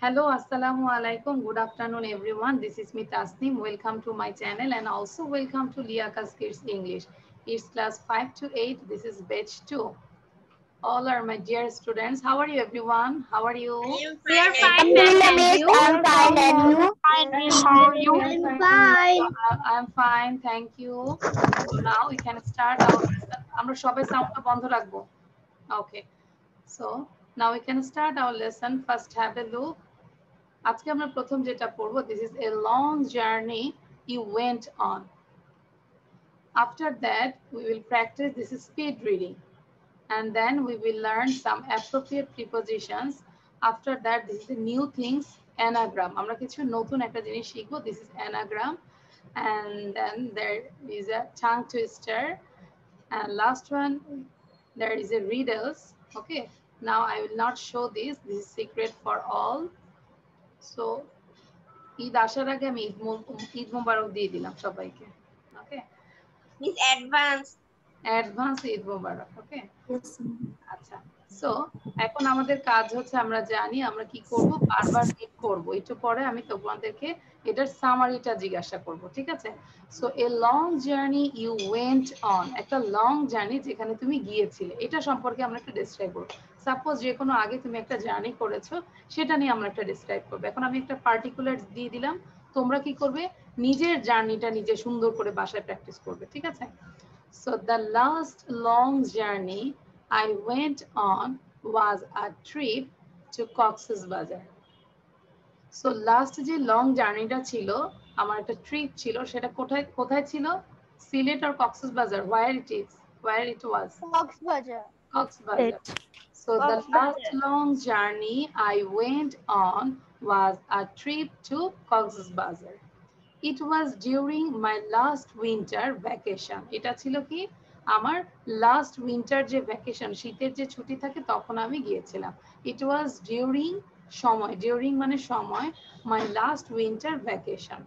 Hello, assalamu alaikum. Good afternoon, everyone. This is me Tasneem. Welcome to my channel and also welcome to Liakas Kids English. It's class 5 to 8. This is batch 2. All are my dear students. How are you, everyone? How are you? We are I'm fine, ma'am. doing And miss. you? I'm fine, and you? Fine, miss. How are you? I'm fine. I'm fine. Thank you. So now we can start our lesson. আমরা সবাই সাউন্ডটা বন্ধ রাখবো। Okay. So now we can start our lesson. First, have a look. আজকে আমরা প্রথম যেটা পড়বো, this is a long journey you went on. After that we will practice this is speed reading and then we will learn some appropriate prepositions. After that this is the new things, anagram. আমরা কিছু নতুন একটা জিনিস শিখবো, this is anagram. And then there is a tongue twister, and last one there is a riddles. Okay, now I will not show this is secret for all. So Eid আসার আগে আমি ঈদ মোবারক দিয়ে দিলাম সবাইকে। ওকে, Miss Advance. অ্যাডভান্স ঈদ মোবারক। ওকে, আচ্ছা। So এখন আমাদের কাজ হচ্ছে, আমরা জানি আমরা কি করব, বারবার রিড করব। একটু পরে আমি তোমাদেরকে এটার সামারিটা জিজ্ঞাসা করব, ঠিক আছে? So a long journey you went on, একটা লং জার্নি যেখানে তুমি গিয়েছিলে, এটা সম্পর্কে আমরা একটু ডিসক্রাইব করব। সাপোজ যে কোনো আগে তুমি একটা জার্নি করেছো, সেটা নিয়ে আমরা একটা ডিসক্রাইব করবো। এখন আমি একটা পার্টিকুলার দিয়ে দিলাম, তোমরা কি করবে, নিজের জার্নিটা নিজে সুন্দর করে বাসায় প্র্যাকটিস করবে, ঠিক আছে? So the last long journey I went on was a trip to Cox's Bazar. So last যে লং জার্নিটা ছিল, আমার একটা ট্রিপ ছিল, সেটা কোথায় কোথায় ছিল? Sylhet or Cox's Bazar? Where it was? Coxbazar. Cox's Bazar. So the last long journey I went on was a trip to Cox's Bazar. It was during my last winter vacation. এটা ছিল কি, আমার last winter যে vacation, শীতের যে ছুটি থাকে, তখন আমি গিয়েছিলাম। It was during সময়, during মানে সময়, my last winter vacation.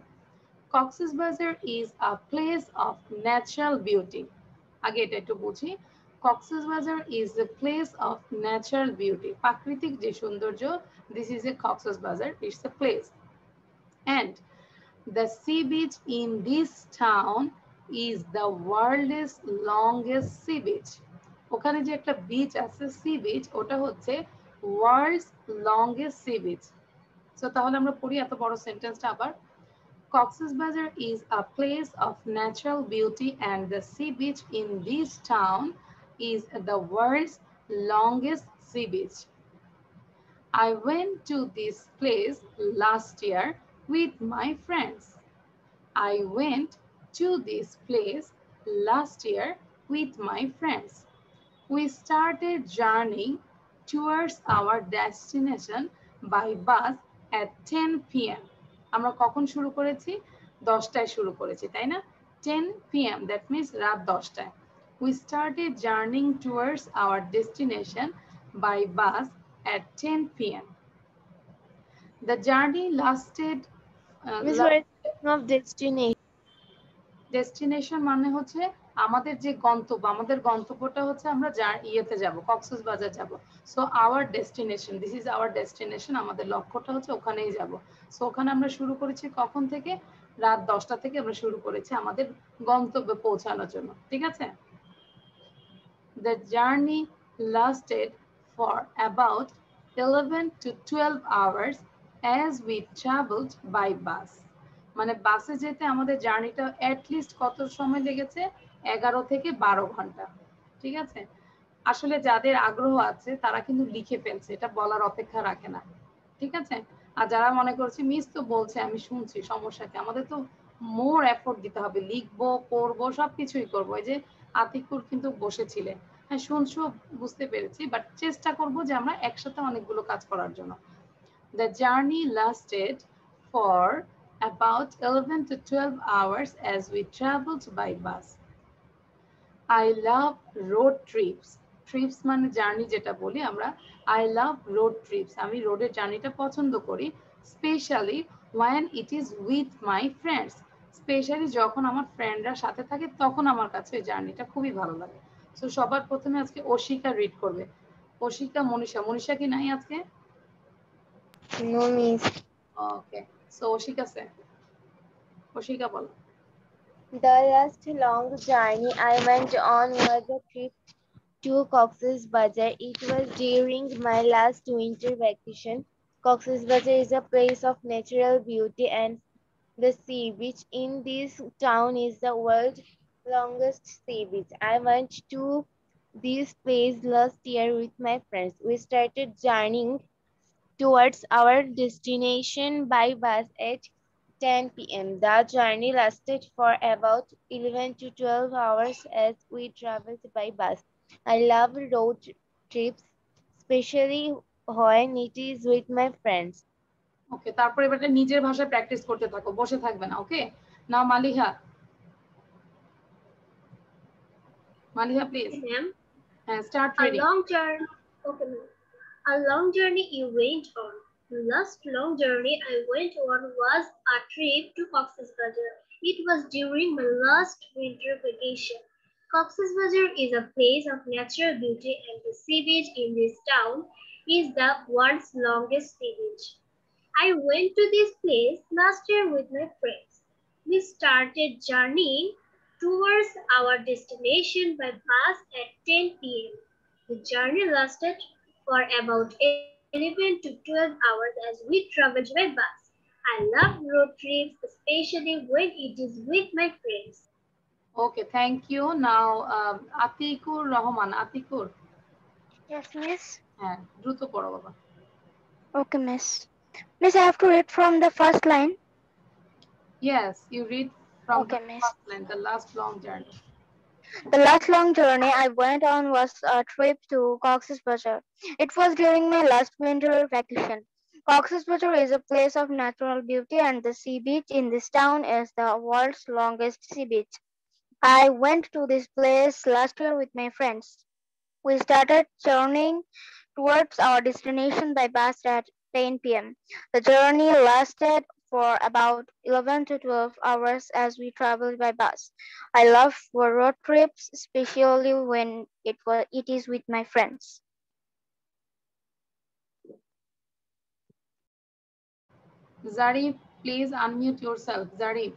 Cox's Bazar is a place of natural beauty. আগে এটা একটু বুঝি। Cox's Bazar is a place of natural beauty. প্রাকৃতিক যে সৌন্দর্য, this is a Cox's Bazar, it's a place. And the sea beach in this town is the world's longest sea beach. ওখানে যে একটা বিচ আছে, সি বিচ, ওটা হচ্ছে world's longest sea beach. So তাহলে আমরা পড়ি এত বড় সেন্টেন্সটা আবার। Cox's Bazar is a place of natural beauty and the sea beach in this town is the world's longest sea beach. I went to this place last year with my friends. I went to this place last year with my friends. We started journeying towards our destination by bus at 10 p.m. আমরা কখন শুরু করেছি? 10টায় শুরু করেছি, তাই না? 10 p.m. that means রাত 10টায়। We started journeying towards our destination by bus at 10 p.m. The journey lasted destination মানে হচ্ছে আমাদের যে গন্তব্য, আমাদের গন্তব্যটা হচ্ছে আমরা ইয়েতে যাব, কক্সেস বাজার যাব। So our destination, this is our destination, আমাদের লক্ষ্যটা হচ্ছে ওখানেই যাব। সো ওখানে আমরা শুরু করেছি কখন থেকে? রাত 10টা থেকে আমরা শুরু করেছি আমাদের গন্তব্যে পৌঁছানোর জন্য, ঠিক আছে? The journey lasted for about 11 to 12 hours as we traveled by bus. মানে বাসে যেতে আমাদের জার্নিটা অ্যাটলিস্ট কত সময় লেগেছে? 11 থেকে 12 ঘন্টা, ঠিক আছে? আসলে যাদের আগ্রহ আছে তারা কিন্তু লিখে ফেলছে, এটা বলার অপেক্ষা রাখে না, ঠিক আছে? আর যারা মনে করছে মিস তো বলছে আমি শুনছি, সমস্যা কি? আমাদের তো মোর এফোর্ট দিতে হবে, লিখবো, পড়বো, সবকিছুই করবো। এই যে আতিকুর কিন্তু বসেছিলেন, হ্যাঁ শুনছো, বুঝতে পেরেছি, বাট চেষ্টা করবো যে আমরা একসাথে অনেকগুলো কাজ করার জন্য। The journey lasted for about 11 to 12 hours as we traveled by bus. I love road trips. Trips মানে জার্নি যেটা বলি আমরা, I love road trips. আমি রোডের জার্নিটা পছন্দ করি, specially when it is with my friends. Specially যখন আমার ফ্রেন্ডরা সাথে থাকে, তখন আমার কাছে এই জার্নিটা খুবই ভালো লাগে। সো সবার প্রথমে আজকে অশিকা রিড করবে। অশিকা, মনীষা কি নাই আজকে? No, miss. ওকে, সো ওশিকা সে, ওশিকা বলো। The last long journey I went on was a trip to Cox's Bazar. It was during my last winter vacation. Cox's Bazar is a place of natural beauty and the sea beach in this town is the world's longest sea beach. I went to this place last year with my friends. We started journeying towards our destination by bus at 10 p.m. The journey lasted for about 11 to 12 hours as we traveled by bus. I love road trips, especially when it is with my friends. ওকে, তারপর এবার এটা নিজের ভাষায় practice করতে থাকো, বসে থাকবে না। ওকে, নাও মালিহা। মালিহা প্লিজ, Ma'am, হ্যাঁ, start a reading. long journey. Okay, ma'am. A long journey you went on. The last long journey I went on was a trip to Cox's Bazar. It was during my last winter vacation. Cox's Bazar is a place of natural beauty and the sea beach in this town is the world's longest sea beach. I went to this place last year with my friends. We started journeying towards our destination by bus at 10 p.m. The journey lasted for about 11 to 12 hours as we traveled by bus. I love road trips, especially when it is with my friends. Okay, thank you. Now Atiqur Rahman, Atiqur. Yes, miss. হ্যাঁ, দ্রুত পড়ো বাবা। Okay, miss. Miss, I have to read from the first line. Yes, you read from Okay, the miss. first line, the last long journey. The last long journey I went on was a trip to Cox's Bazar. It was during my last winter vacation. Cox's Bazar is a place of natural beauty and the sea beach in this town is the world's longest sea beach. I went to this place last year with my friends. We started journeying towards our destination by bus at 10 p.m. The journey lasted for about 11 to 12 hours as we traveled by bus. I love road trips, especially when it is with my friends. Zarif, please unmute yourself. Zarif.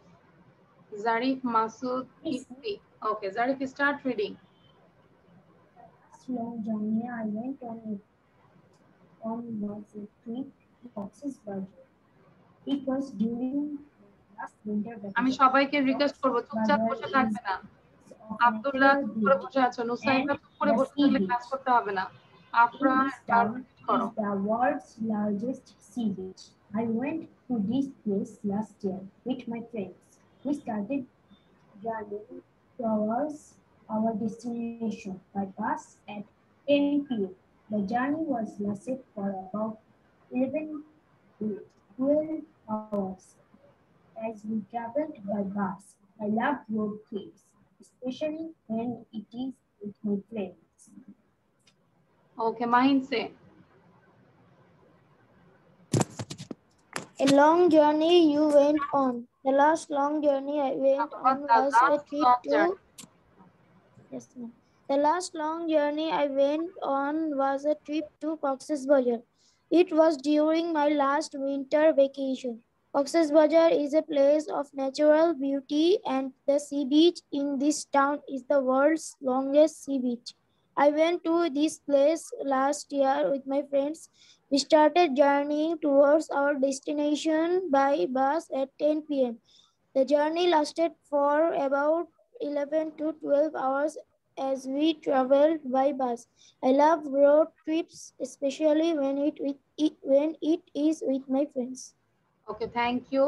Zarif Masood Ifti. Okay, Zarif, start reading. Long journey I went on was a trip to Cox's Bazar. It was during last winter আমি vacation. সবাইকে request করব, চুপচাপ বসে থাকবে না। আব্দুল্লাহ চুপ করে বসে আছো, নুসাইবা চুপ করে বসে থাকলে ক্লাস করতে হবে না। আফরা This town করো। is the world's largest sea beach. I went to this place last year with my friends. We started journeying towards our destination by bus at 10 p.m. The journey was lasted for about 11 to 12 hours as we traveled by bus. I love road trips, especially when it is with my friends. Okay, Mahin say. A long journey you went on. The last long journey I went on was a trip to. Yes, ma'am. The last long journey I went on was a trip to Cox's Bazar. It was during my last winter vacation. Cox's Bazar is a place of natural beauty and the sea beach in this town is the world's longest sea beach. I went to this place last year with my friends. We started journeying towards our destination by bus at 10 p.m. The journey lasted for about 11 to 12 hours as we traveled by bus. I love road trips, especially when it is with my friends. Okay, thank you.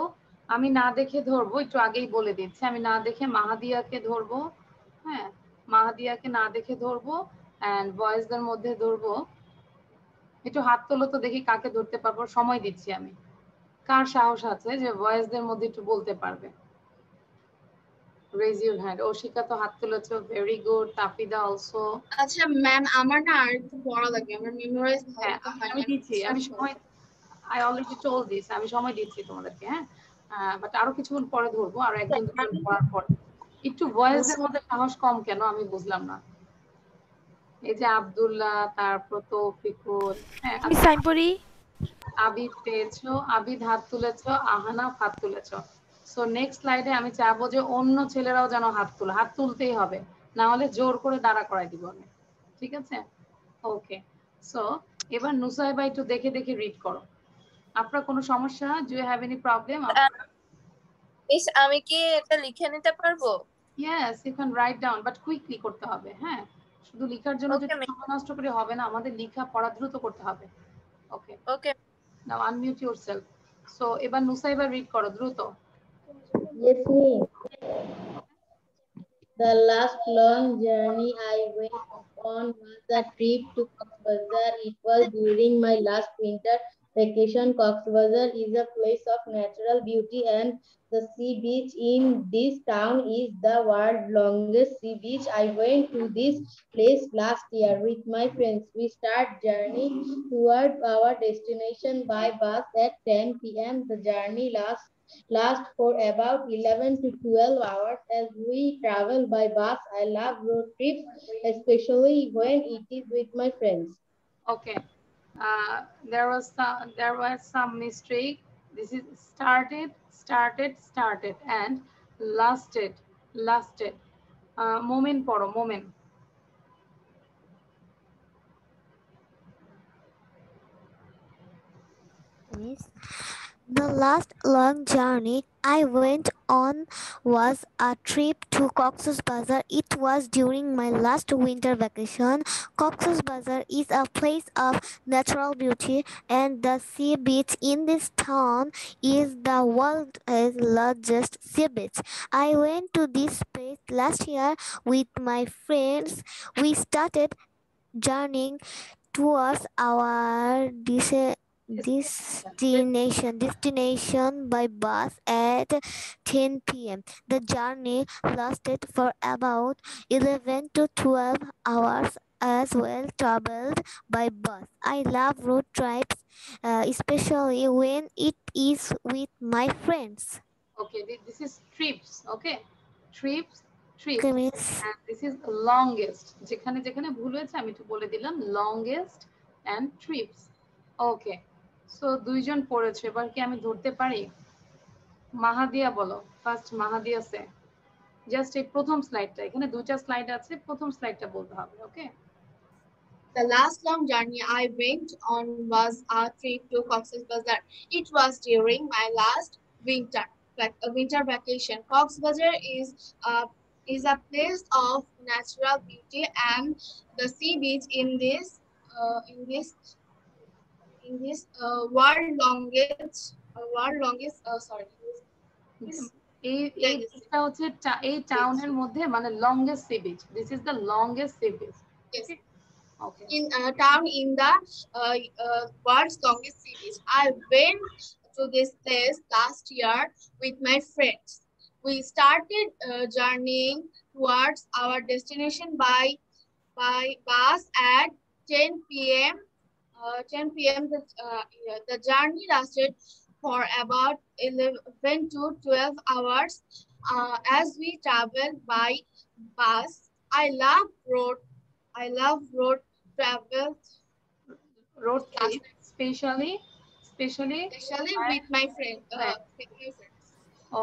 আমি না দেখে ধরবো, একটু আগেই বলে দিচ্ছি, আমি না দেখে মাহাদিয়াকে ধরবো। হ্যাঁ, মাহাদিয়াকে না দেখে ধরবো এন্ড বয়েজদের মধ্যে ধরবো। একটু হাত তোলো তো দেখি কাকে ধরতে পারবো, সময় দিচ্ছি আমি। কার সাহস আছে যে বয়েজদের মধ্যে একটু বলতে পারবে? Raise your hand. ওশিকা তো হাত তুলেছো, ভেরি গুড। তাফিদা অলসো। আচ্ছা ম্যাম, আমার না আর একটু পড়া লাগে, আমার মেমোরাইজ হ্যাঁ, আমি দিচ্ছি, আমি সময়, আই অলরেডি টোল্ড দিস, আমি সময় দিচ্ছি তোমাদেরকে। হ্যাঁ, বাট আরো কিছুক্ষণ পরে ধরবো, আর একজন দুজন পড়ার পর। একটু বয়েজদের মধ্যে সাহস কম কেন আমি বুঝলাম না। এই যে আব্দুল্লাহ, তারপর তৌফিকুল। হ্যাঁ, আমি সাইন পড়ি। আবিদ পেয়েছো, আবিদ হাত তুলেছো, আহানা হাত তুলেছো। সো নেক্সট স্লাইডে আমি চাবো যে অন্য ছেলেরাও যেন হাত তুলে, হাত তুলতেই হবে, না হলে জোর করে দাঁড়া করাই দিব আমি। ঠিক আছে? ওকে। সো এবার নুসাইবা একটু দেখে দেখে রিড করো। আপনার কোনো সমস্যা? Do you have any problem? Miss আমি কি এটা লিখে নিতে পারবো? Yes, you can write down, but quickly করতে হবে। হ্যাঁ, শুধু লেখার জন্য ওকে যদি মিস। সময় নষ্ট করে হবে না, আমাদের লেখা পড়া দ্রুত করতে হবে। ওকে, ওকে। নাও আনমিউট ইউরসেলফ। সো এবার নুসাইবা রিড করো দ্রুত। Yes, me. The last long journey I went on was a trip to Cox's Bazar. It was during my last winter vacation. Cox's Bazar is a place of natural beauty and the sea beach in this town is the world's longest sea beach. I went to this place last year with my friends. We start journey toward our destination by bus at 10 p.m. The journey last for about 11 to 12 hours as we travel by bus. I love road trips, especially when it is with my friends. Okay, there was some mistake. This is started and lasted. Moment পড়ো, moment. Miss, the last long journey I went on was a trip to Cox's Bazar. It was during my last winter vacation. Cox's Bazar is a place of natural beauty, and the sea beach in this town is the world's largest sea beach. I went to this place last year with my friends. We started journeying towards our destination by bus at 10 p.m. The journey lasted for about 11 to 12 hours as well traveled by bus. I love road trips, especially when it is with my friends. Okay, this is trips. Okay, trips. Okay, miss. And this is longest. যেখানে যেখানে ভুল হয়েছে আমি একটু বলে দিলাম, longest and trips. Okay, so দুইজন পড়েছে, এবার কি আমি ধরতে পারি? মাহাদিয়া বলো, ফার্স্ট মাহাদিয়া সে। জাস্ট এই প্রথম স্লাইডটা, এখানে দুইটা স্লাইড আছে, প্রথম স্লাইডটা বলতে হবে। ওকে। The last long journey I went on was a trip to Cox's Bazar. It was during my last winter vacation. Cox's Bazar is a place of natural beauty and the sea beach in this world longest sorry এইটা হচ্ছে এই টাউনের মধ্যে মানে longest sea beach. This is the longest sea beach. yes okay, in town in the world's longest sea beach. I went to this place last year with my friends. We started journeying towards our destination by bus at 10 p.m. 10 p.m. The journey lasted for about 11 to 12 hours as we traveled by bus. I love road travel, road trip, especially with my friends.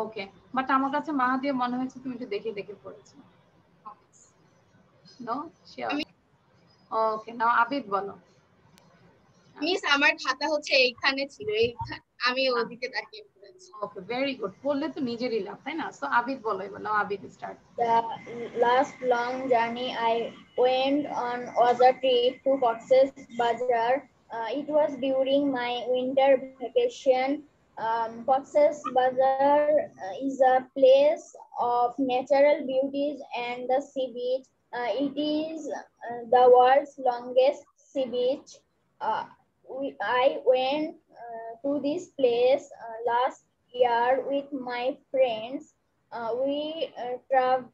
Okay, but আমার কাছে মাহাদিয়া মনে হয়েছে তুমি একটু দেখে দেখে পড়েছো। No sure? Okay, now Abid বলো। মিস আমার খাতা হচ্ছে এইখানে ছিল, আমি ওদিকে তাকিয়ে পড়েছি। ওকে, ভেরি গুড। পড়লে তো নিজেরই লাভ, তাই না? সো আবিদ বলো এবার, now Abid start. The last long journey I went on was a trip to Cox's Bazar. It was during my winter vacation. Cox's Bazar is a place of natural beauties and the sea beach. It is the world's longest sea beach. I went to this place last year with my friends. We traveled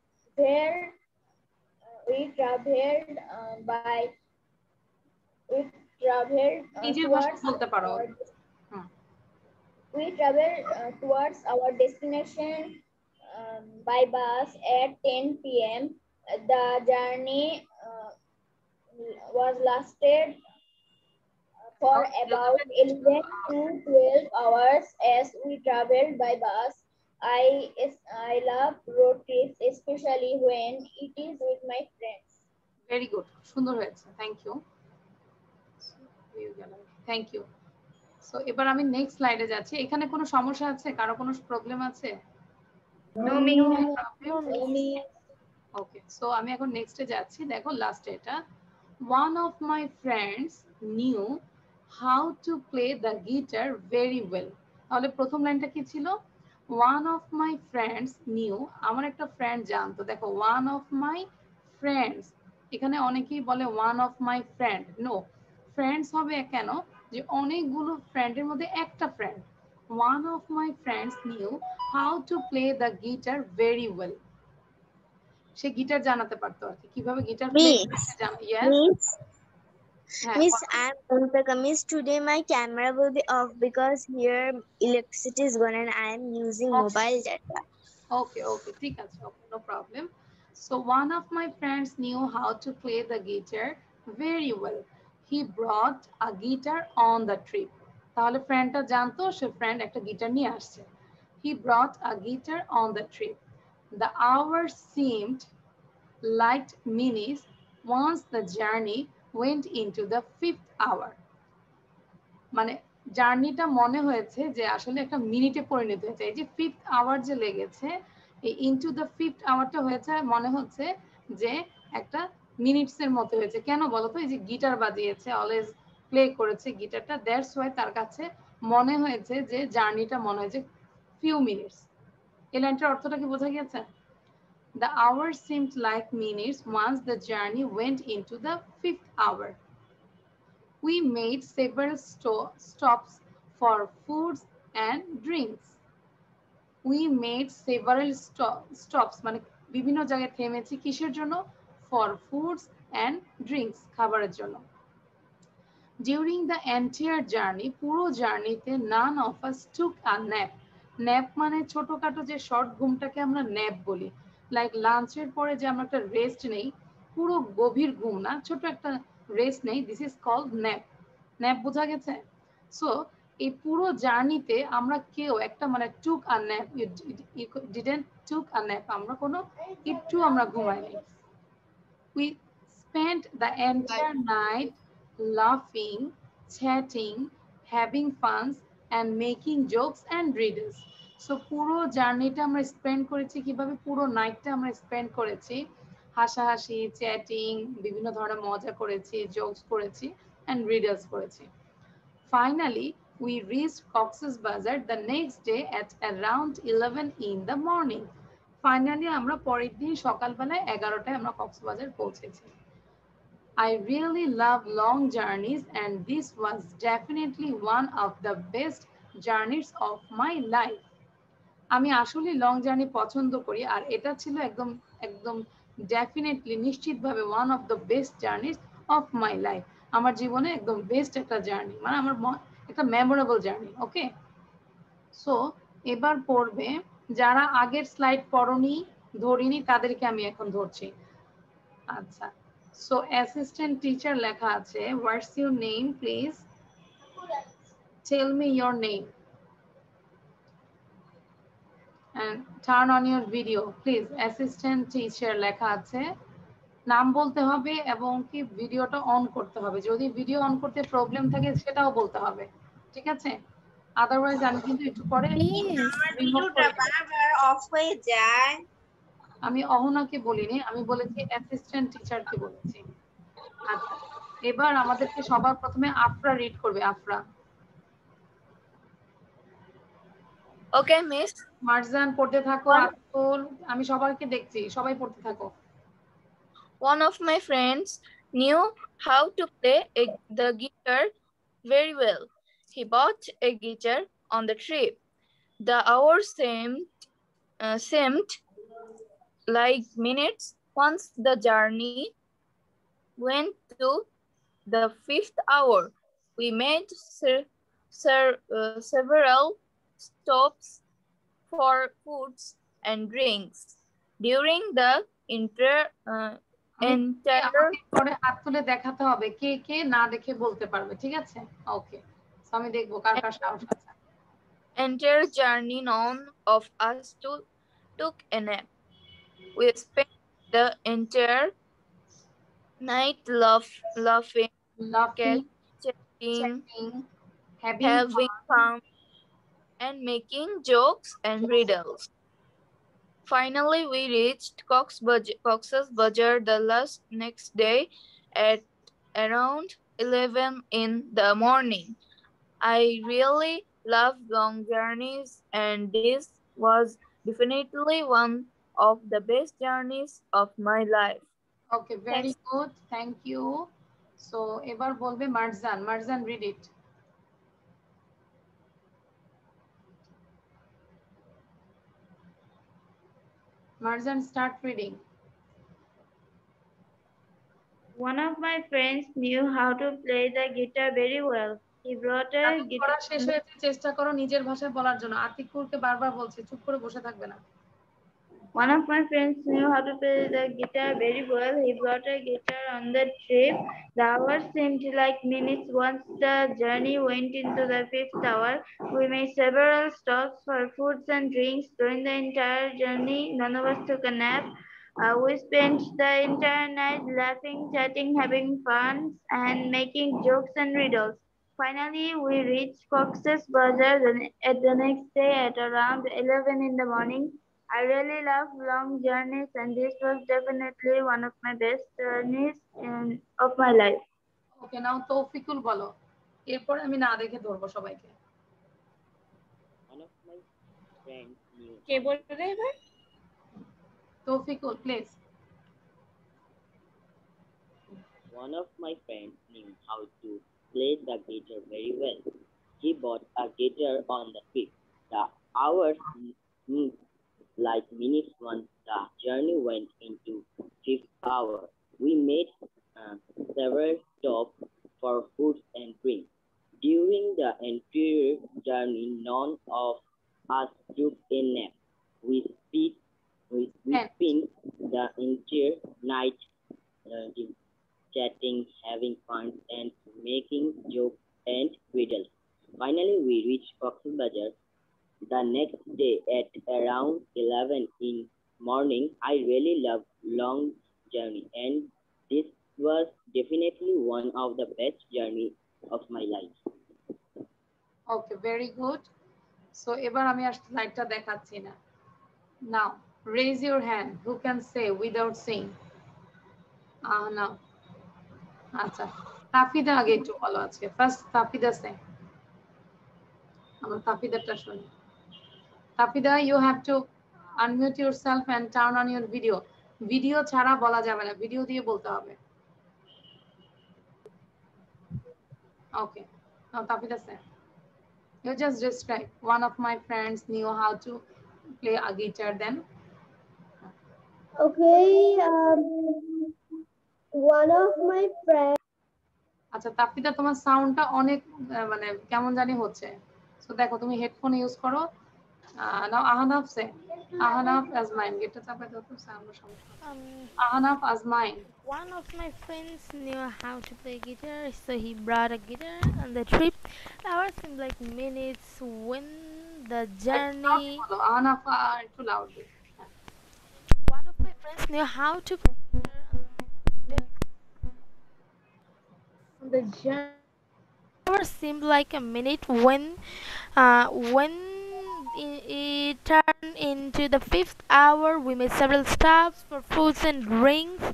নিজের ভাষা বলতে পারো। We traveled towards our destination by bus at 10 p.m. The journey was lasted for about 11 to 12 hours as we traveled by bus. I love road trips, especially when it is with my friends. Very good. সুন্দর হয়েছে। Thank you. Thank you. So এবার আমি next স্লাইডে যাচ্ছি। এখানে কোনো সমস্যা আছে? কারো কোনো প্রবলেম আছে? No, miss. ওকে, সো আমি এখন নেক্সটে যাচ্ছি। দেখো লাস্টে এটা, one of my friends knew how to play the guitar very well. তাহলে প্রথম লাইনটা কি ছিল? one of my friends knew, আমার একটা ফ্রেন্ড জানতো। দেখো one of my friends, এখানে অনেকেই বলে one of my friend, no, friends হবে কেন? যে অনেকগুলো ফ্রেন্ডের মধ্যে একটা friend. one of my friends knew how to play the guitar very well. Say guitar জানাতে পারতো আর কি, কিভাবে গিটার প্লে করতে জানো। Miss, Miss, I'm Montaka. Miss, today my camera will be off because here electricity is gone and I am using mobile data. Okay, ঠিক আছে, okay, no problem. So one of my friends knew how to play the guitar very well. He brought a guitar on the trip. তাহলে ফ্রেন্ডটা জানতো, সে friend একটা guitar নিয়ে আসছে। He brought a guitar on the trip. The hours seemed like minutes once the journey went into the 5th hour. মানে জার্নিটা মনে হয়েছে যে আসলে একটা মিনিটে পরিণত হয়েছে। এই যে 5th আওয়ার যে লেগেছে, এই ইনটু দ্য 5th আওয়ারটা হয়েছে মনে হচ্ছে যে একটা মিনিটসের মতো হয়েছে। কেন বলতো? এই যে গিটার বাজিয়েছে, অলওয়েজ প্লে করেছে গিটারটা, দ্যাটস ওয়াই তার কাছে মনে হয়েছে যে জার্নিটা মনে হয়েছে ফিউ মিনিটস। এই লাইনটার অর্থটা কি বোঝা গেছে? The hours seemed like minutes once the journey went into the 5th hour. We made several stops for foods and drinks. We made several stops, মানে বিভিন্ন জায়গায় থেমেছি কিসের জন্য? For foods and drinks, খাবারের জন্য। During the entire journey, পুরো জার্নিতে none of us took a nap. Nap মানে ছোটখাটো যে শর্ট ঘুমটাকে আমরা ন্যাপ বলি। লাইক লাঞ্চের পরে যে আমরা একটা রেস্ট নেই, পুরো গভীর ঘুম না, ছোট একটা রেস্ট নেই, this is called nap. Nap বোঝা গেছে? সো এই পুরো জার্নিতে আমরা কেউ একটা মানে took a nap, didn't took a nap, আমরা কোনো একটু আমরা ঘুমাইনি। We spent the entire night laughing, chatting, having fun and making jokes and riddles. So পুরো জার্নিটা আমরা স্পেন্ড করেছি কিভাবে? পুরো নাইটটা আমরা স্পেন্ড করেছি হাসাহাসি, চ্যাটিং, বিভিন্ন ধরনের মজা করেছি, জোকস করেছি and riddles করেছি। Finally, we reached Cox's Bazar the next day at around 11 in the morning. Finally, আমরা পরের দিন সকালবেলায় 11টায় আমরা কক্সবাজার পৌঁছেছি। I really love long journeys and this was definitely one of the best journeys of my life. আমি আসলে long journey পছন্দ করি আর এটা ছিল একদম একদম ডেফিনেটলি নিশ্চিতভাবে one of the best journeys of my life. আমার জীবনে একদম বেস্ট একটা জার্নি, মানে আমার একটা মেমোরেবল জার্নি। ওকে, সো এবার পড়বে যারা আগের স্লাইড পড়নি, ধরিনি, তাদেরকে আমি এখন ধরছি। আচ্ছা, সো অ্যাসিস্ট্যান্ট টিচার লেখা আছে। What's your name please? Tell me your name and turn on your video please. Assistant teacher লেখা আছে, নাম বলতে হবে এবং কি ভিডিওটা অন করতে হবে। যদি ভিডিও অন করতে প্রবলেম থাকে সেটাও বলতে হবে, ঠিক আছে? আদারওয়াইজ আমি কিন্তু একটু পরে ভিডিওটা বারবার অফ হয়ে যায়। আমি অহনাকে বলিনি, আমি বলেছি অ্যাসিস্ট্যান্ট টিচারকে বলেছি। আচ্ছা, এবার আমাদেরকে সবার প্রথমে আফরা রিড করবে। আফরা। ওকে মিস। মারজান পড়তে থাকো, আতুল, আমি সবাইকে দেখছি, সবাই পড়তে থাকো। One of my friends knew how to play the guitar very well. He bought a guitar on the trip. The hours seemed like minutes once the journey went to the 5th hour. We made several stops for foods and drinks. During the entire পরে হাত তুলে দেখাতে হবে কে কে না দেখে বলতে পারবে, ঠিক আছে? ওকে, সো আমি দেখবো কার কার সাহস আছে। entire journey none of us took a nap. We spent the entire night laughing, Laughing, chatting, chatting, having having fun, and making jokes and riddles. Finally, we reached Cox's Bazar the next day at around 11 in the morning. I really love long journeys, and this was definitely one of the best journeys of my life. Okay, very good, thank you. So এবার বলবে Marjan. Marjan, read it. Marjan, start reading. One of my friends knew how to play the guitar very well. He brought a guitar. শেষ হয়েছে, চেষ্টা করো নিজের ভাষায় বলার জন্য। আতিকুরকে বারবার বলছি চুপ করে বসে থাকবে না। One of my friends knew how to play the guitar very well. He brought a guitar on the trip. The hours seemed like minutes. Once the journey went into the fifth hour, we made several stops for foods and drinks. During the entire journey, none of us took a nap. We spent the entire night laughing, chatting, having fun, and making jokes and riddles. Finally, we reached Cox's Bazar at the next day at around 11 in the morning. I really love long journeys, and this was definitely one of my best journeys of my life. ওকে, নাও তৌফিকুল বলো, এরপর আমি না দেখে ধরবো সবাইকে। One of my friends knew. কে বলবে এবার? Taufiqul, please. One of my friends knew how to play the guitar very well. He bought a guitar on the trip. The hours seemed like minutes once the journey went into fifth hour. We made several stops for food and drink. During the entire journey, none of us took a nap. We spent the entire night chatting, having fun, and making jokes and riddles. Finally, we reached Cox's Bazar the next day at around 11 in morning. I really love long journey, and this was definitely one of the best journey of my life. Okay, very good. So এবার আমি আর স্লাইডটা দেখাচ্ছি না। Now raise your hand who can say without seeing. Now আচ্ছা, তাফিদা আগে একটু বলো আজকে। First তাফিদা সে, আমরা তাফিদাটা শুনি। তাফিদা, you have to unmute yourself and turn on your video. Video ছাড়া বলা যাবে না, ভিডিও দিয়ে বলতে হবে। Okay, now তাফিদা say, you just describe. One of my friends knew how to play a guitar then. Okay, one of my friends. আচ্ছা তাফিদা, তোমার সাউন্ডটা অনেক মানে কেমন জানি হচ্ছে, সো দেখো তুমি হেডফোন ইউজ করো। নাও আহনাফ সে, আহনাফ আজমাইন, গেটটা চাপাই দাও তো, সাউন্ডের সমস্যা। আহনাফ আজমাইন, One of my friends knew how to play guitar, so he brought a guitar on the trip. The hours seemed like minutes when the journey. Ahnaf একটু loud. One of my friends knew how to play guitar on the journey. Hours seemed like a minute when it turned into the fifth hour. We made several stops for foods and drinks.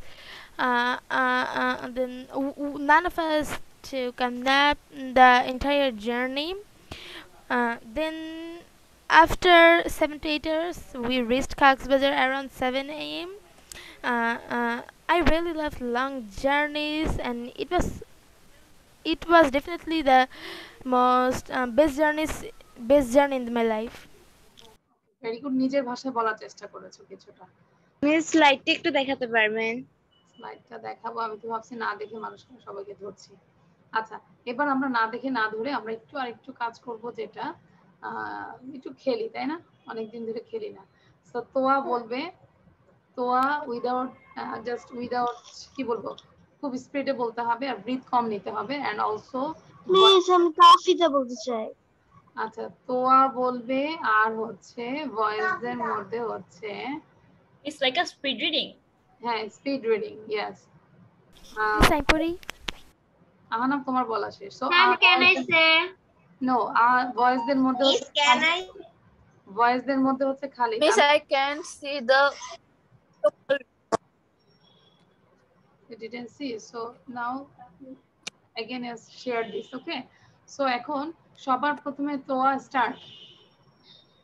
Then none of us took a nap the entire journey. Then after 7 to 8 hours, we reached Cox's Bazar around 7 a.m. I really love long journeys, and it was definitely the most best journey in my life. Very good, নিজের ভাষায় বলার চেষ্টা করেছো কিছুটা। Miss স্লাইডটা একটু দেখাতে পারবেন? স্লাইডটা দেখাবো, আমি তো ভাবছি না দেখে মানুষকে সবাইকে ধরছি। আচ্ছা, এবার আমরা না দেখে না ধরে আমরা একটু আরেকটু কাজ করব, যেটা একটু খেলি, তাই না? অনেকদিন ধরে খেলি না। সো তোয়া বলবে, তোয়া উইদাউট জাস্ট উইদাউট কি বলবো খুব স্পিডে বলতে হবে আর ব্রিথ কম নিতে হবে এন্ড অলসো প্লিজ আমি তাফিদা বলতে চাই। আচ্ছা তোয়া বলবে আর হচ্ছে ভয়েসদের মধ্যে হচ্ছে It's like a speed reading. হ্যাঁ স্পিড রিডিং ইয়েস সাইপরি আহানাম তোমার বলা শেষ so Can I say? No ভয়েসদের মধ্যে Miss, can I? ভয়েসদের মধ্যে হচ্ছে Khalid Miss, I can't see the. You didn't see so now again has shared this okay so এখন সবার প্রথমে তোয়া start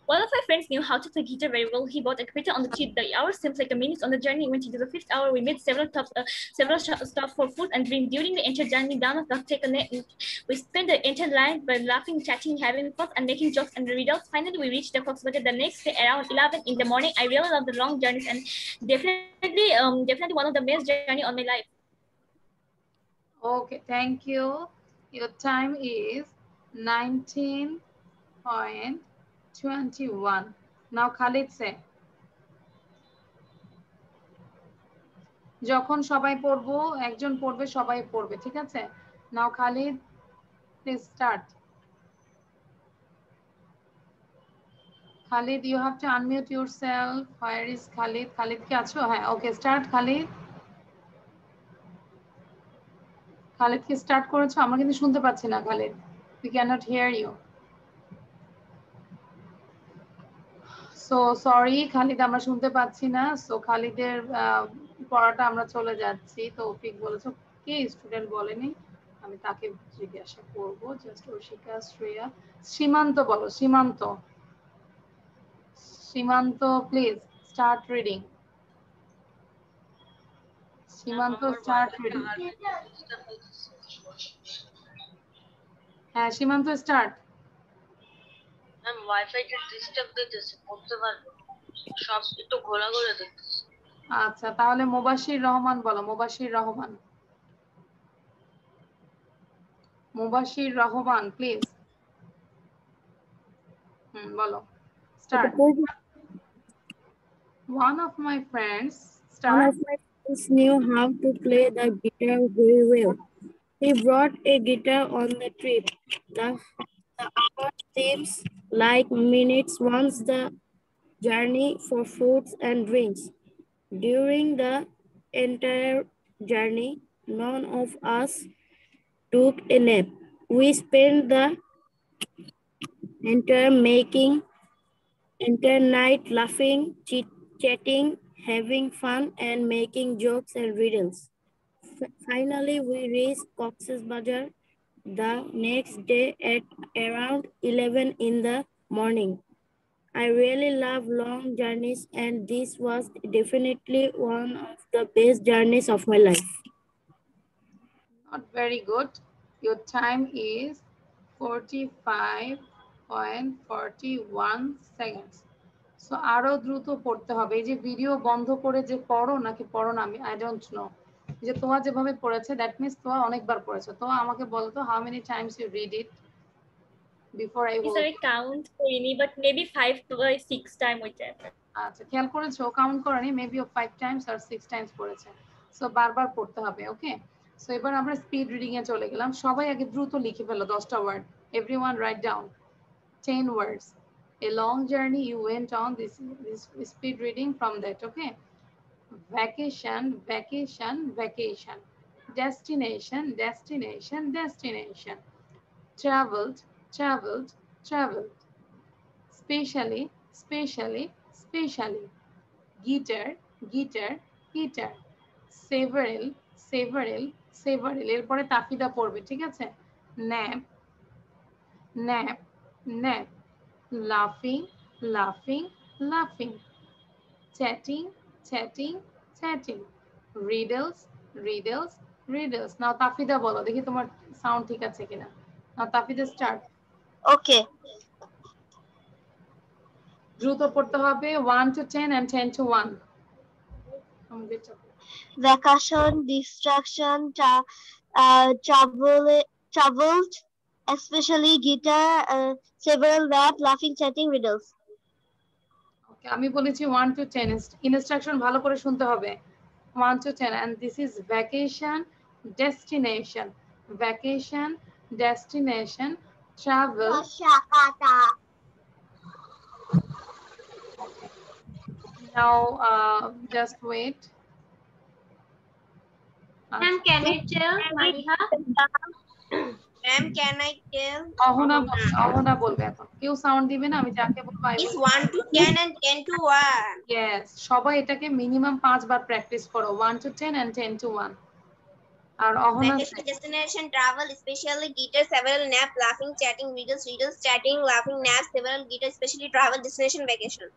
One of my friends knew how to play guitar very well. He bought a guitar on the cheap. The hour seems like a minute on the journey. When to the 5th hour, we made several stops for food and drink. During the entire journey down the take a nap. We spent the entire line by laughing, chatting, having fun, and making jokes and riddles. Finally, we reached the Cox Bazar the next day around 11 in the morning. I really love the long journeys and definitely one of the best journey on my life. Okay, thank you. Your time is 19.21. Now Khalid say. যখন সবাই পড়বো একজন পড়বে সবাই পড়বে ঠিক আছে Now Khalid please start. Khalid you have to unmute yourself. Where is Khalid? Khalid কি আছো হ্যাঁ okay start Khalid. খালিদ কি স্টার্ট করেছো আমরা কিন্তু শুনতে পাচ্ছি না Khalid we cannot hear you so sorry Khalid আমরা শুনতে পাচ্ছি না so খালিদের পড়াটা আমরা চলে যাচ্ছি তৌফিক বলেছো কে স্টুডেন্ট বলেনি আমি তাকে জিজ্ঞাসা করব জাস্ট অর্শিকা শ্রেয়া সীমান্ত বলো সীমান্ত প্লিজ স্টার্ট রিডিং সীমান্ত স্টার্ট রিডিং হ্যাঁ সীমান্ত স্টার্ট ম্যাম ওয়াইফাই টা ডিস্টার্ব দিতেছে পড়তে পারবো সব একটু ঘোরাঘুরে দেখতেছে আচ্ছা তাহলে মুবাশির রহমান বলো মুবাশির রহমান প্লিজ বলো start One of my friends knew how to play the guitar very well. He brought a guitar on the trip. The hour seems like minutes once the journey for foods and drinks. During the entire journey, none of us took a nap. We spent the entire night laughing, chatting, having fun, and making jokes and riddles. Finally, we reached Cox's Bazar the next day at around 11 in the morning. I really love long journeys, and this was definitely one of the best journeys of my life. Not very good. Your time is 45.41 seconds. So আরো দ্রুত পড়তে হবে এই যে video বন্ধ করে যে পড়ো নাকি পড়ো না আমি I don't know যে তোয়া যেভাবে পড়েছে that means তোয়া অনেকবার পড়েছে তো আমাকে বলো তো how many times you read it before I Is there a count করিনি but maybe 5 to 6 time হইছে আচ্ছা খেয়াল করেছো কাউন্ট করনি মেবি 5 times or 6 times পড়েছে সো বারবার পড়তে হবে ওকে সো এবার আমরা স্পিড রিডিং এ চলে গেলাম সবাই আগে দ্রুত লিখে ফেলো 10টা word everyone write down 10 words a long journey you went on this speed reading from that okay vacation destination traveled specially guitar several এরপরে তাফিদা পড়বে ঠিক আছে nap laughing chatting riddles নাও তাফিদা বলো দেখি তোমার সাউন্ড ঠিক আছে কিনা নাও তাফিদা স্টার্ট Okay. দ্রুত পড়তে হবে 1 to 10 and 10 to 1 Vacation, distraction, traveled, especially guitar, several that, laughing, chatting, riddles. Okay, আমি বলেছি 1 to 10 ইনস্ট্রাকশন ভালো করে শুনতে হবে 1 to 10, and this is vacation, destination. Vacation, destination, travel. Now, just wait. Ma'am, can I tell Maliha? Ma'am, can I tell? Ahana বলবে এখন। কেউ sound দিবে না, আমি যাকে বলবো I Is will 1 to 10 and 10 to 1. Yes, সবাই এটাকে মিনিমাম 5 বার প্র্যাকটিস করো। 1 to 10 and 10 to 1. আর Ahona Vacation, destination, travel, especially guitar, several nap, laughing, chatting, riddles, chatting, laughing, nap, several guitar, especially travel, destination, vacation.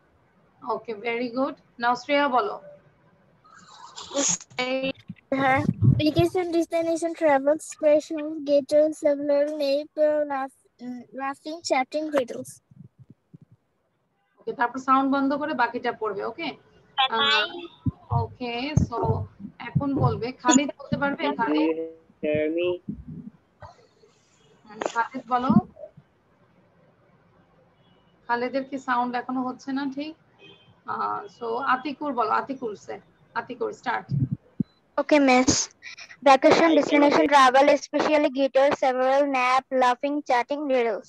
Okay, very good. Now Shreya bolo. Vacation, destination, travel, special, gator, several, nap, laughing, chatting, riddles. Okay, তারপর sound বন্ধ করে বাকিটা পড়বে, ওকে? Okay, so এখন বলবে খালিদ, বলতে পারবে? Khalid, hear me? Khalid বলো। খালিদের কি সাউন্ড এখনো হচ্ছে না ঠিক? সো আতিকুর বলো। Atiqur start. Okay, miss. Vacation, destination, travel, especially guitar, several, nap, laughing, chatting, riddles.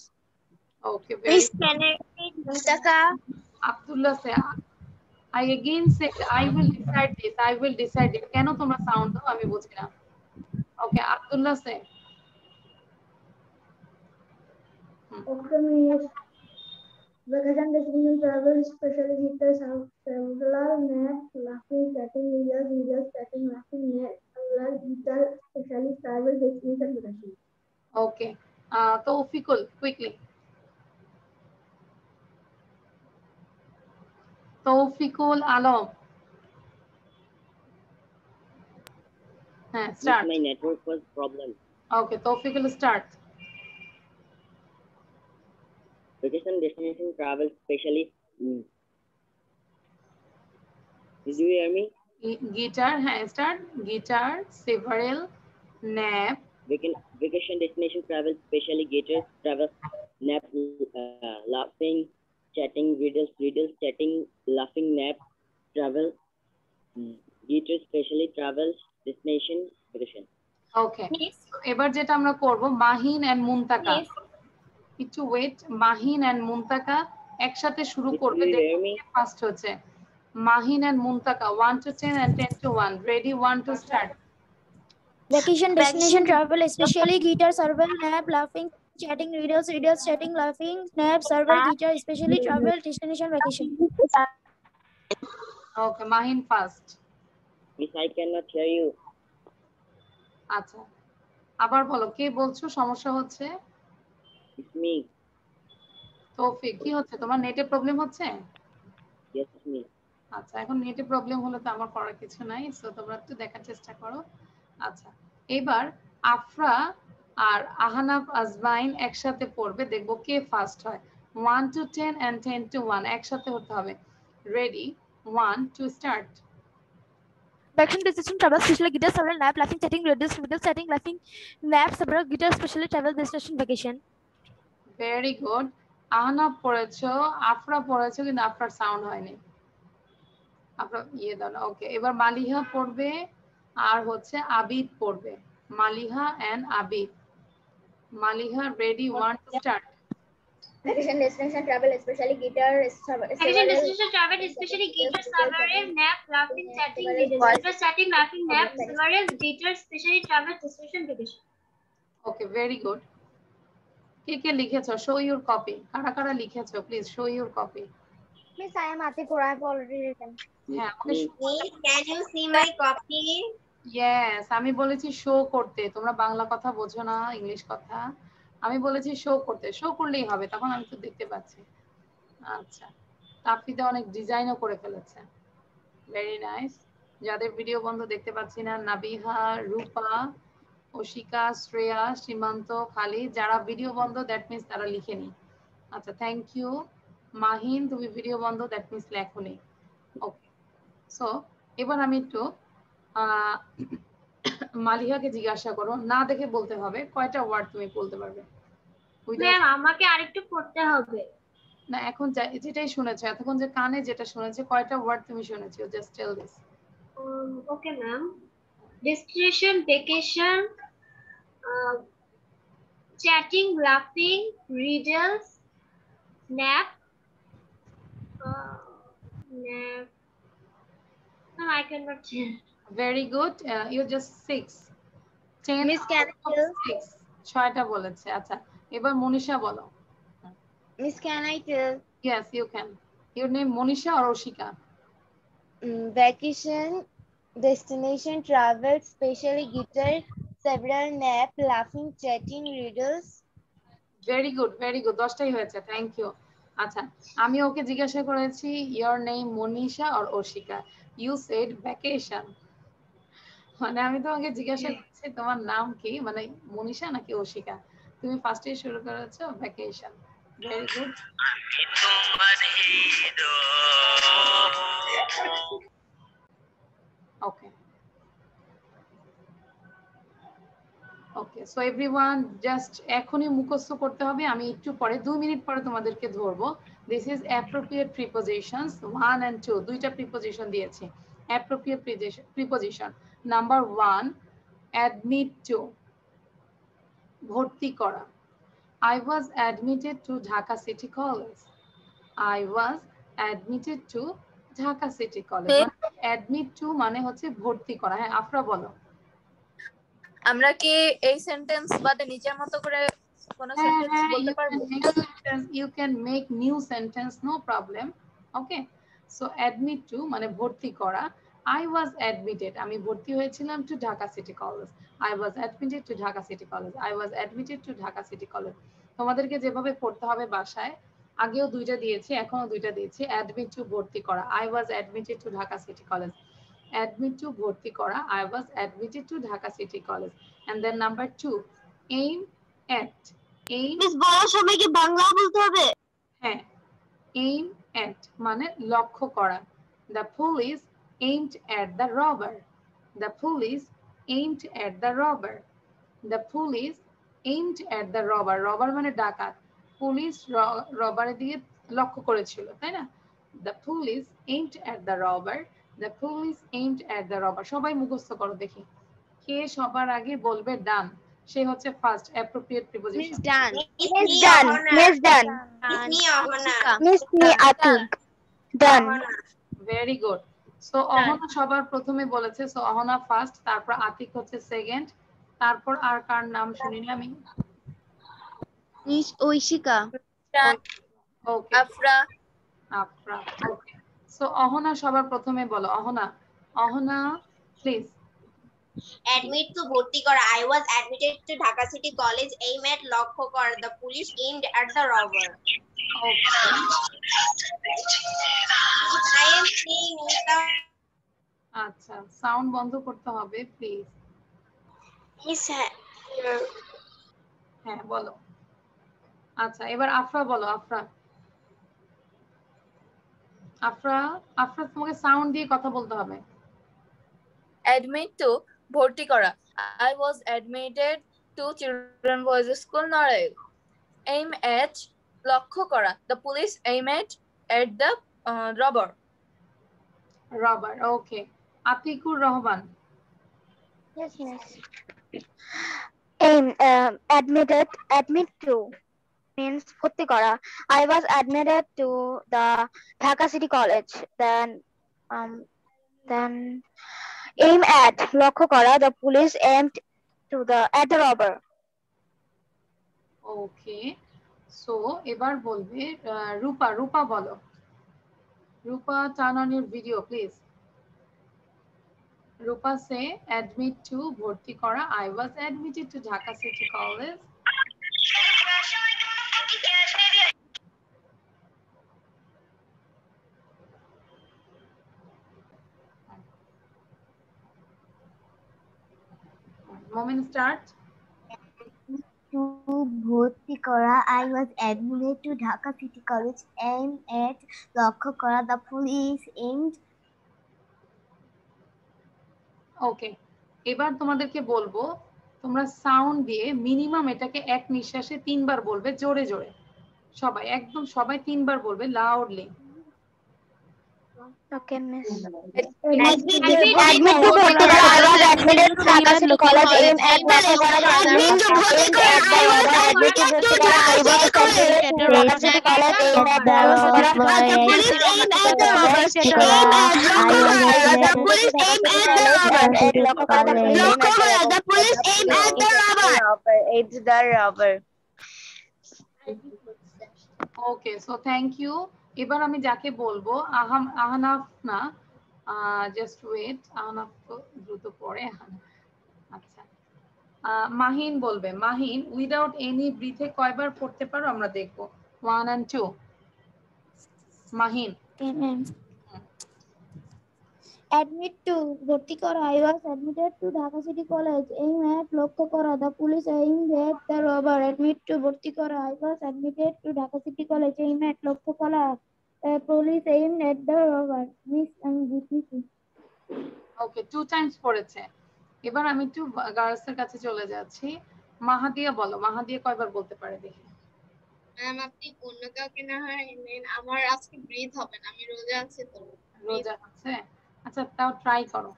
Okay, very good. Can I read Muntaka? Abdullah say, I again say, I will decide this. I will decide it. কেন তোমরা sound দাও আমি বুঝি না। Okay, Abdullah say. Okay, miss. Vacation, destination, travel, especially guitar, several, nap, laughing, chatting, riddles, chatting, laughing, nap, several, guitar, especially travel, destination, vacation. Okay, Tawfiqul, quickly. Tawfiqul Alam. Start. My network was problem. Okay, Tawfiqul, start. Vacation, destination, travel, especially. Did you hear me? Guitar, start. Guitar, several, nap. Vacation, destination, travel, especially guitar, travel, nap, laughing, chatting, riddles, chatting, laughing, nap, travel, guitar, especially travel, destination, vacation. Okay. এবার যেটা আমরা করব Mahin and মুনতাকা। একটু wait. Mahin and মুনতাকা একসাথে শুরু করবে, দেখো first হচ্ছে। Mahin and Muntaka 1 to 10 and 10 to 1. Ready, 1 to start. Vacation, destination, travel, especially guitar, several, nap, laughing, chatting, riddles, chatting, laughing, nap, several, guitar, especially travel, destination, vacation. Okay, Mahin first. Miss, I cannot hear you. আচ্ছা, আবার বলো, কে বলছো সমস্যা হচ্ছে? It's me. তৌফিক, কি হচ্ছে তোমার? নেটে প্রবলেম হচ্ছে? Yes, me. আচ্ছা, এখন নেটে প্রবলেম হলে তো আমার করার কিছু নাই, সো তোমরা একটু দেখার চেষ্টা করো। আচ্ছা, এবার আফরা আর আহানাফ আজমাইন একসাথে পড়বে, দেখবো কে ফার্স্ট হয়। 1 to 10 and 10 to 1 একসাথে হতে হবে। Ready, 1 to start. Vacation, destination, travel, especially guitar, several, nap, laughing, chatting, riddles, chatting, laughing, nap, several, guitar, especially travel, destination, vacation. Very good. Ahnaf পড়েছো, আফরা পড়েছো, কিন্তু আফরার সাউন্ড হয়নি। আপনার দাও না। ওকে, এবার মালিহা পড়বে আর হচ্ছে আবিদ পড়বে। Maliha and Abid. Maliha, ready, 1 to start. Vacation, destination, travel, especially guitar, Vacation, destination, travel, especially guitar, several, nap, laughing, chatting, riddles, chatting, laughing, nap, several, guitar, especially travel, destination, vacation. Okay, very good. কে কে লিখেছো? Show your copy. কারা কারা লিখেছো? Please show your copy. Miss, I am Atikur. I have already written. হ্যাঁ, আমাকে Can you see my copy? Yes, আমি বলেছি শো করতে। তোমরা বাংলা কথা বোঝো না, ইংলিশ কথা। আমি বলেছি শো করতে। শো করলেই হবে, তখন আমি তো দেখতে পাচ্ছি। আচ্ছা, তাফিদা অনেক ডিজাইনও করে ফেলেছে। Very nice. যাদের ভিডিও বন্ধ দেখতে পাচ্ছি না, নাবিহা, রূপা, অশিকা, শ্রেয়া, সীমান্ত, খালিদ, যারা ভিডিও বন্ধ দ্যাট মিন্স তারা লিখেনি। আচ্ছা, থ্যাংক ইউ। মাহিন, তুমি ভিডিও বন্ধ দ্যাট মিন্স লেখোনি। ওকে, সো এবার আমি একটু মালিহাকে জিজ্ঞাসা করো, না দেখে বলতে হবে কয়টা ওয়ার্ড তুমি বলতে পারবে? ম্যাম, আমাকে আরেকটু পড়তে হবে। না, এখন যেটাই শুনেছো, এতক্ষণ যে কানে যেটা শুনেছে, কয়টা ওয়ার্ড তুমি শুনেছো? Just tell this. Okay, ma'am. Destination, vacation, chatting, laughing, riddles, nap, nap. No, I cannot tell. Very good. You're just 6. 10 Miss, can I out of tell? 6. 6টা বলেছে। আচ্ছা, এবার মনীষা বলো। Miss, can I tell? Yes, you can. Your name Monisha or Oshika? Vacation, destination, travel, specially guitar, several nap, laughing, chatting, riddles. Very good, very good. 10টাই হয়েছে। Thank you. আচ্ছা, আমি ওকে জিজ্ঞাসা করেছি your name Monisha or Oshika. You said vacation. মানে আমি তোমাকে জিজ্ঞাসা করছি তোমার নাম কি, মানে মনীষা নাকি ওশিকা? তুমি ফার্স্টে শুরু করেছো vacation. Very good. Okay okay, so everyone just এখনই মুখস্থ করতে হবে। আমি একটু পরে 2 মিনিট পরে তোমাদেরকে ধরবো। This is appropriate prepositions 1 and 2, দুইটা প্রিপোজিশন দিয়েছি। Appropriate preposition number 1, admit to, ভর্তি করা। I was admitted to Dhaka City College. I was admitted to Dhaka City College. Admit to মানে হচ্ছে ভর্তি করা। হ্যাঁ, আফরা বলো। আমরা কি এই সেন্টেন্স বাদে নিজের মতো করে কোন সেন্টেন্স বলতে পারবো? You can make new sentence, no problem. Okay, so admit to মানে ভর্তি করা। I was admitted, আমি ভর্তি হয়েছিলাম to Dhaka City College. I was admitted to Dhaka City College. I was admitted to Dhaka City College. তোমাদেরকে যেভাবে পড়তে হবে বাসায়, আগেও দুইটা দিয়েছি, এখনো দুইটা দিয়েছি। admit to ভর্তি করা, I was admitted to Dhaka City College. Admit to ভর্তি করা, I was admitted to Dhaka City College. And then number 2, aim at. aim, miss, বলার সময় কি বাংলা বলতে হবে? হ্যাঁ, aim at মানে লক্ষ্য করা। The police aimed at the robber. The police aimed at the robber. The police aimed at the robber. Robber মানে ডাকাত। পুলিশ রবারের দিকে লক্ষ্য করেছিল, তাই না? The police aimed at the robber. The police aimed at the robber. সবাই মুখস্থ করো দেখি। কে সবার আগে বলবে ডান, সে হচ্ছে first appropriate preposition. Miss, done. Miss Done. Miss, done. Me Ahana. Miss, me Atik. Done. Very good. So Ahona সবার প্রথমে বলেছে, সো অহনা ফার্স্ট, তারপর আতিক হচ্ছে সেকেন্ড, তারপর আর কার নাম শুনিনি আমি? Miss Oishika. Okay, Afra. Afra. Okay, so Ahona সবার প্রথমে বলো। Ahona, Ahona please. Admit to ভর্তি করা, I was admitted to Dhaka City College. Aim at লক্ষ্য করা, the police aimed at the robber. I am saying without. আচ্ছা, সাউন্ড বন্ধ করতে হবে প্লিজ। হ্যাঁ বলো। আচ্ছা, এবার আফরা বলো। আফরা, আফরা, আফরা তোমাকে সাউন্ড দিয়ে কথা বলতে হবে। Admit to ভর্তি করা, I was admitted to Children Boys School Norail. Aim at লক্ষ্য করা, the police aimed at the robber. Robber, okay. Atikur Rahman. Yes, miss. Admit to means ভর্তি করা. I was admitted to the Dhaka City College. Then aim at লক্ষ্য করা, the police aimed at the robber. Okay, so এবার বলবে রূপা। রূপা বলো। রূপা, turn on your video please. Rupa say admit to ভর্তি করা, I was admitted to Dhaka City College. Moment start. To ভর্তি করা, I was admitted to Dhaka City College. Aim at লক্ষ্য করা, the police aimed. ওকে, এবার তোমাদেরকে বলবো তোমরা সাউন্ড দিয়ে মিনিমাম এটাকে এক নিঃশ্বাসে 3 বার বলবে, জোরে জোরে। সবাই একদম সবাই 3 বার বলবে loudly. Okay, miss. Admit to ভর্তি করা I was admitted to Dhaka City College aim at লক্ষ্য করা admit to ভর্তি করা I was admitted to Dhaka City College Dhaka City College aim at the police aim at the robbers aim at লক্ষ্য করা the police aim at the robbers লক্ষ্য করা the police aim at the robber It's the robber. Okay, so thank you. এবার আমি যাকে বলবো আহনাফ না, just wait, Ahnaf তো দ্রুত পড়ে। আচ্ছা, মাহিন বলবে। মাহিন, উইদাউট এনি ব্রিথে কয়বার পড়তে পারো আমরা দেখবো। 1 and 2। মাহিন। Admit to ভর্তি করা I was admitted to Dhaka City College aim at লক্ষ্য করা the police aimed at the robber admit to ভর্তি করা I was admitted to Dhaka City College aim at লক্ষ্য করা police aimed at the robber miss and GPC। Okay, 2 Times পড়েছে। এবার আমি একটু গার্লস এর কাছে চলে যাচ্ছি। মাহাদিয়া বলো, মাহাদিয়া কয়বার বলতে পারে দেখি। ম্যাম আপনি অন্য কাউকে না হয় নেন, আমার আজকে ব্রিথ হবে না, আমি রোজা আছি তো। রোজা আছে, আচ্ছা তাও ট্রাই করো।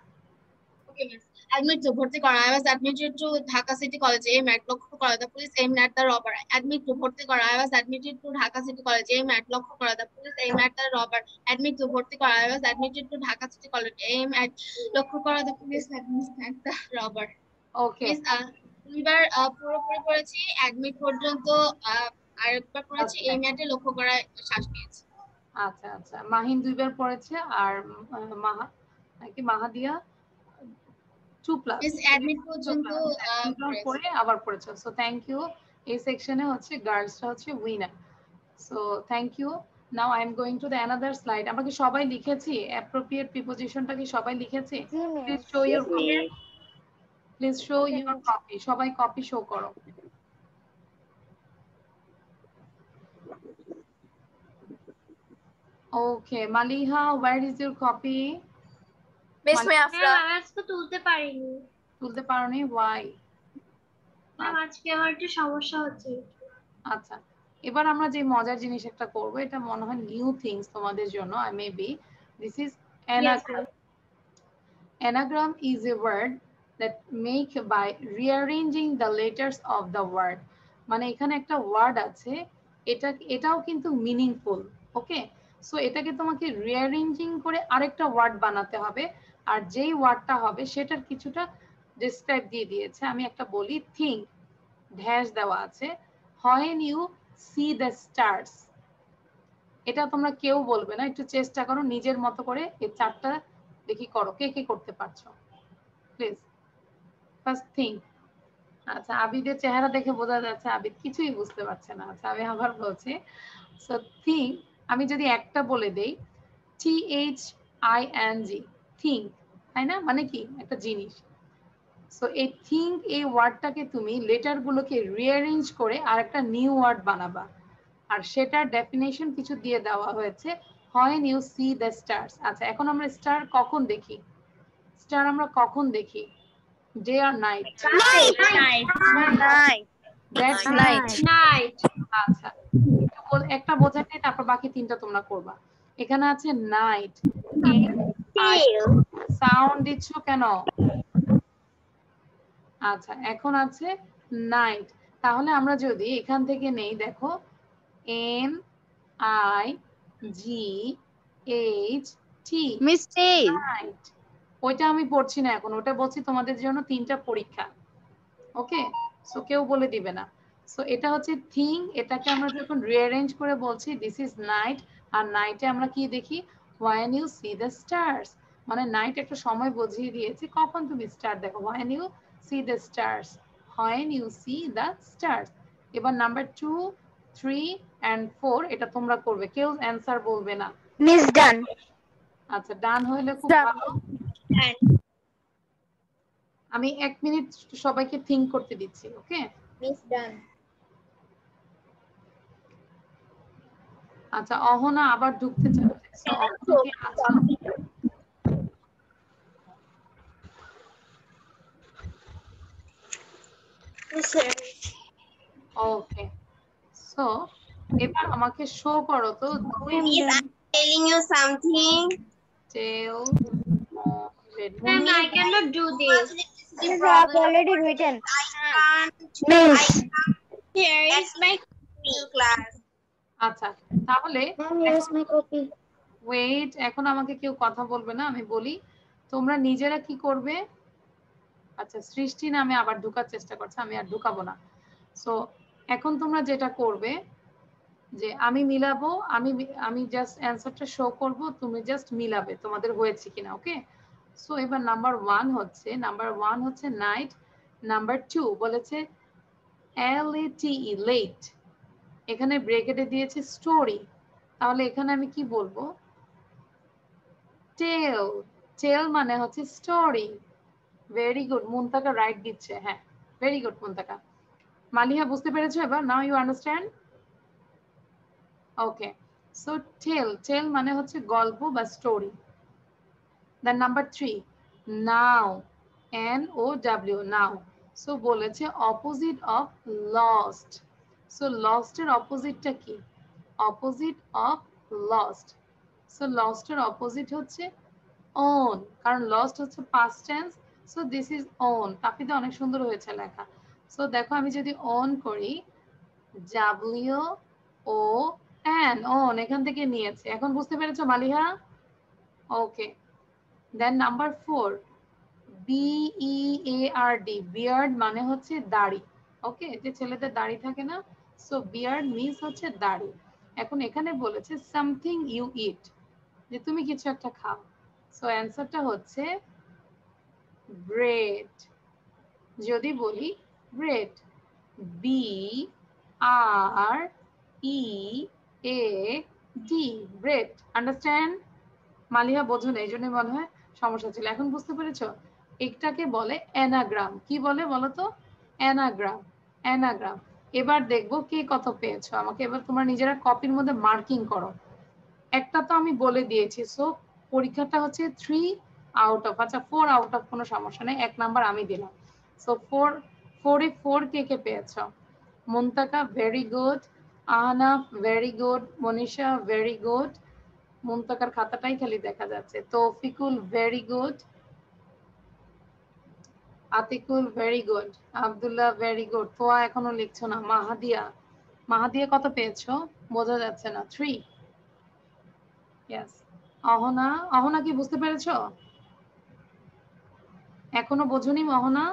Okay ma'am. Admit to ভর্তি করা I was admitted to Dhaka City College aim at লক্ষ্য করা the police aimed at the robber admit to ভর্তি করা I was admitted to Dhaka City College aim at লক্ষ্য করা the police aimed at the robber admit to ভর্তি করা I was admitted to Dhaka City College aim at লক্ষ্য করা the police aimed at the robber। ওকে, দুইবার পুরোপুরি পড়েছি, admit পর্যন্ত আরেকবার পড়েছি, aim at লক্ষ্য করা শ্বাস নিয়েছি। আচ্ছা আচ্ছা, মাহিন 2 বার পড়েছে আর মাহাদিয়া 2+। মিস অ্যাডমিট পর্যন্ত পড়ে আবার পড়েছে। So thank you. এই সেকশনে হচ্ছে গার্লসটা হচ্ছে winner. So thank you. Now I am going to the another slide. আমরা কি সবাই লিখেছি অ্যাপ্রোপ্রিয়েট প্রিপোজিশনটা? কি সবাই লিখেছি? Please show your copy. Please show your copy. সবাই কপি শো করো। Okay, Maliha, where is your copy? মিস মিয়াফরা আজকে তুলতে পারিনি। তুলতে পারোনি? why? ম্যাম আজকে আমার একটু সমস্যা হচ্ছে। আচ্ছা, এবার আমরা যে মজার জিনিস একটা করব, এটা মনে হয় নিউ থিংস তোমাদের জন্য। I may be this is anagram. Anagram is a word that make by rearranging the letters of the word। মানে এখানে একটা ওয়ার্ড আছে, এটাও কিন্তু মিনিংফুল। ওকে, সো এটাকে তোমাকে রিঅ্যারেঞ্জিং করে আরেকটা ওয়ার্ড বানাতে হবে, আর যেই ওয়ার্ডটা হবে সেটার কিছুটা ডেসক্রাইব দিয়ে দিয়েছে। আমি একটা বলি, থিঙ্ক, ড্যাশ দেওয়া আছে, when you see the stars। এটা তোমরা কেউ বলবে না, একটু চেষ্টা করো নিজের মতো করে এই চারটা দেখি করো, কে কে করতে পারছো প্লিজ। First think. আচ্ছা, আবিদের চেহারা দেখে বোঝা যাচ্ছে আবিদ কিছুই বুঝতে পারছে না। আচ্ছা, আমি আবার বলছি। সো থিঙ্ক, আমি যদি একটা বলে দেই THING, থিঙ্ক, তাই না? মানে কি? একটা জিনিস। সো এই থিঙ্ক এই ওয়ার্ডটাকে তুমি লেটারগুলোকে রিঅ্যারেঞ্জ করে আরেকটা নিউ ওয়ার্ড বানাবা, আর সেটার ডেফিনেশন কিছু দিয়ে দেওয়া হয়েছে, when you see the stars। আচ্ছা, এখন আমরা স্টার কখন দেখি? স্টার আমরা কখন দেখি? ডে আর নাইট? নাইট। আচ্ছা, একটা বোঝাতে তারপর বাকি তিনটা তোমরা করবা। এখানে আছে নাইট, সাউন্ড দিচ্ছ কেন? আচ্ছা, এখন আছে নাইট। তাহলে আমরা যদি এখান থেকে নেই, দেখো NIGHT, নাইট। ওইটা আমি পড়ছি না এখন, ওটা বলছি তোমাদের জন্য 3টা পরীক্ষা। ওকে, সো কেউ বলে দিবে না। সো এটা হচ্ছে থিং, এটাকে আমরা যখন রিঅ্যারেঞ্জ করে বলছি দিস ইজ নাইট, আর নাইটে আমরা কি দেখি? when you see the stars। মানে নাইট একটা সময় বুঝিয়ে দিয়েছি কখন তুমি স্টার দেখো, when you see the stars, when you see the stars। এবার নাম্বার 2, 3 and 4 এটা তোমরা করবে, কেউ অ্যানসার বলবে না। মিস ডান। আচ্ছা, ডান হইলে খুব ভালো। আমি 1 মিনিট সবাইকে থিঙ্ক করতে দিচ্ছি। ওকে মিস ডান। আচ্ছা, অহনা আবার ঢুকতে চাচ্ছে। ওকে, সো এবার আমাকে শো করো তো। telling you something. Tell. Ma'am, I cannot do this. This is already written. Means. Here is my class. আচ্ছা তাহলে Ma'am, here's my copy. Wait, এখন আমাকে কেউ কথা বলবে না, আমি বলি। তোমরা নিজেরা কি করবে? আচ্ছা সৃষ্টি নামে আবার ঢোকার চেষ্টা করছে, আমি আর ঢুকাবো না। সো এখন তোমরা যেটা করবে যে আমি মিলাবো, আমি জাস্ট অ্যানসারটা শো করব, তুমি জাস্ট মিলাবে তোমাদের হয়েছে কিনা। ওকে, সো এবার নাম্বার 1 হচ্ছে নাইট। নাম্বার 2 বলেছে LATE লেট, এখানে ব্রেকেটে দিয়েছে স্টোরি, তাহলে এখানে আমি কি বলবো? টেল। টেল মানে হচ্ছে story. Very good, Muntaka right দিচ্ছে। হ্যাঁ, ভেরি গুড মুনতাকা। মালিহা বুঝতে পেরেছো এবার? Now you understand? Okay, so tell মানে হচ্ছে গল্প বা story. Then number 3 now, NOW now. So বলেছে অপোজিট অফ লস্ট। সো লস্টের অপোজিটটা কি? Opposite of lost. সো লস্টের অপোজিট হচ্ছে own, কারণ লস্ট হচ্ছে past tense, so this is own। কাপিতে অনেক সুন্দর হয়েছে লেখা। সো দেখো আমি যদি own করি, WON, own এখান থেকে নিয়েছে। এখন বুঝতে পেরেছো মালিহা? ওকে, দেন নাম্বার 4 BEARD, বিয়ার্ড মানে হচ্ছে দাড়ি। ওকে, যে ছেলেদের দাড়ি থাকে না, সো বিয়ার্ড মিন্স হচ্ছে দাড়ি। এখন এখানে বলেছে সামথিং ইউ ইট, যে তুমি কিছু একটা খাও। সো অ্যান্সারটা হচ্ছে ব্রেড। যদি বলি bread, BREAD, bread. Understand? Maliha বোঝো না, এই জন্য মনে হয় সমস্যা ছিল। এখন বুঝতে পেরেছো? একটাকে বলে অ্যানাগ্রাম। কি বলে বলো তো? অ্যানাগ্রাম। অ্যানাগ্রাম। এবার দেখবো কে কত পেয়েছো। আমাকে এবার তোমরা নিজেরা কপির মধ্যে মার্কিং করো। একটা তো আমি বলে দিয়েছি, সো পরীক্ষাটা হচ্ছে 3 আউট অফ, আচ্ছা 4 আউট অফ কোনো সমস্যা নেই, 1 নাম্বার আমি দিলাম। সো 4 কে পেয়েছো? Muntaka very good, Ahnaf very good, Manisha very good, মুনতাকার খাতাটাই খালি দেখা যাচ্ছে। Taufiqul very good, Atiqul very good, Abdullah very good. Toya এখনো লিখছো না। মাহাদিয়া কত পেয়েছো? বোঝা যাচ্ছে না। 3। ইয়েস। অহনা কি বুঝতে পেরেছো? এখনো বোঝনি অহনা?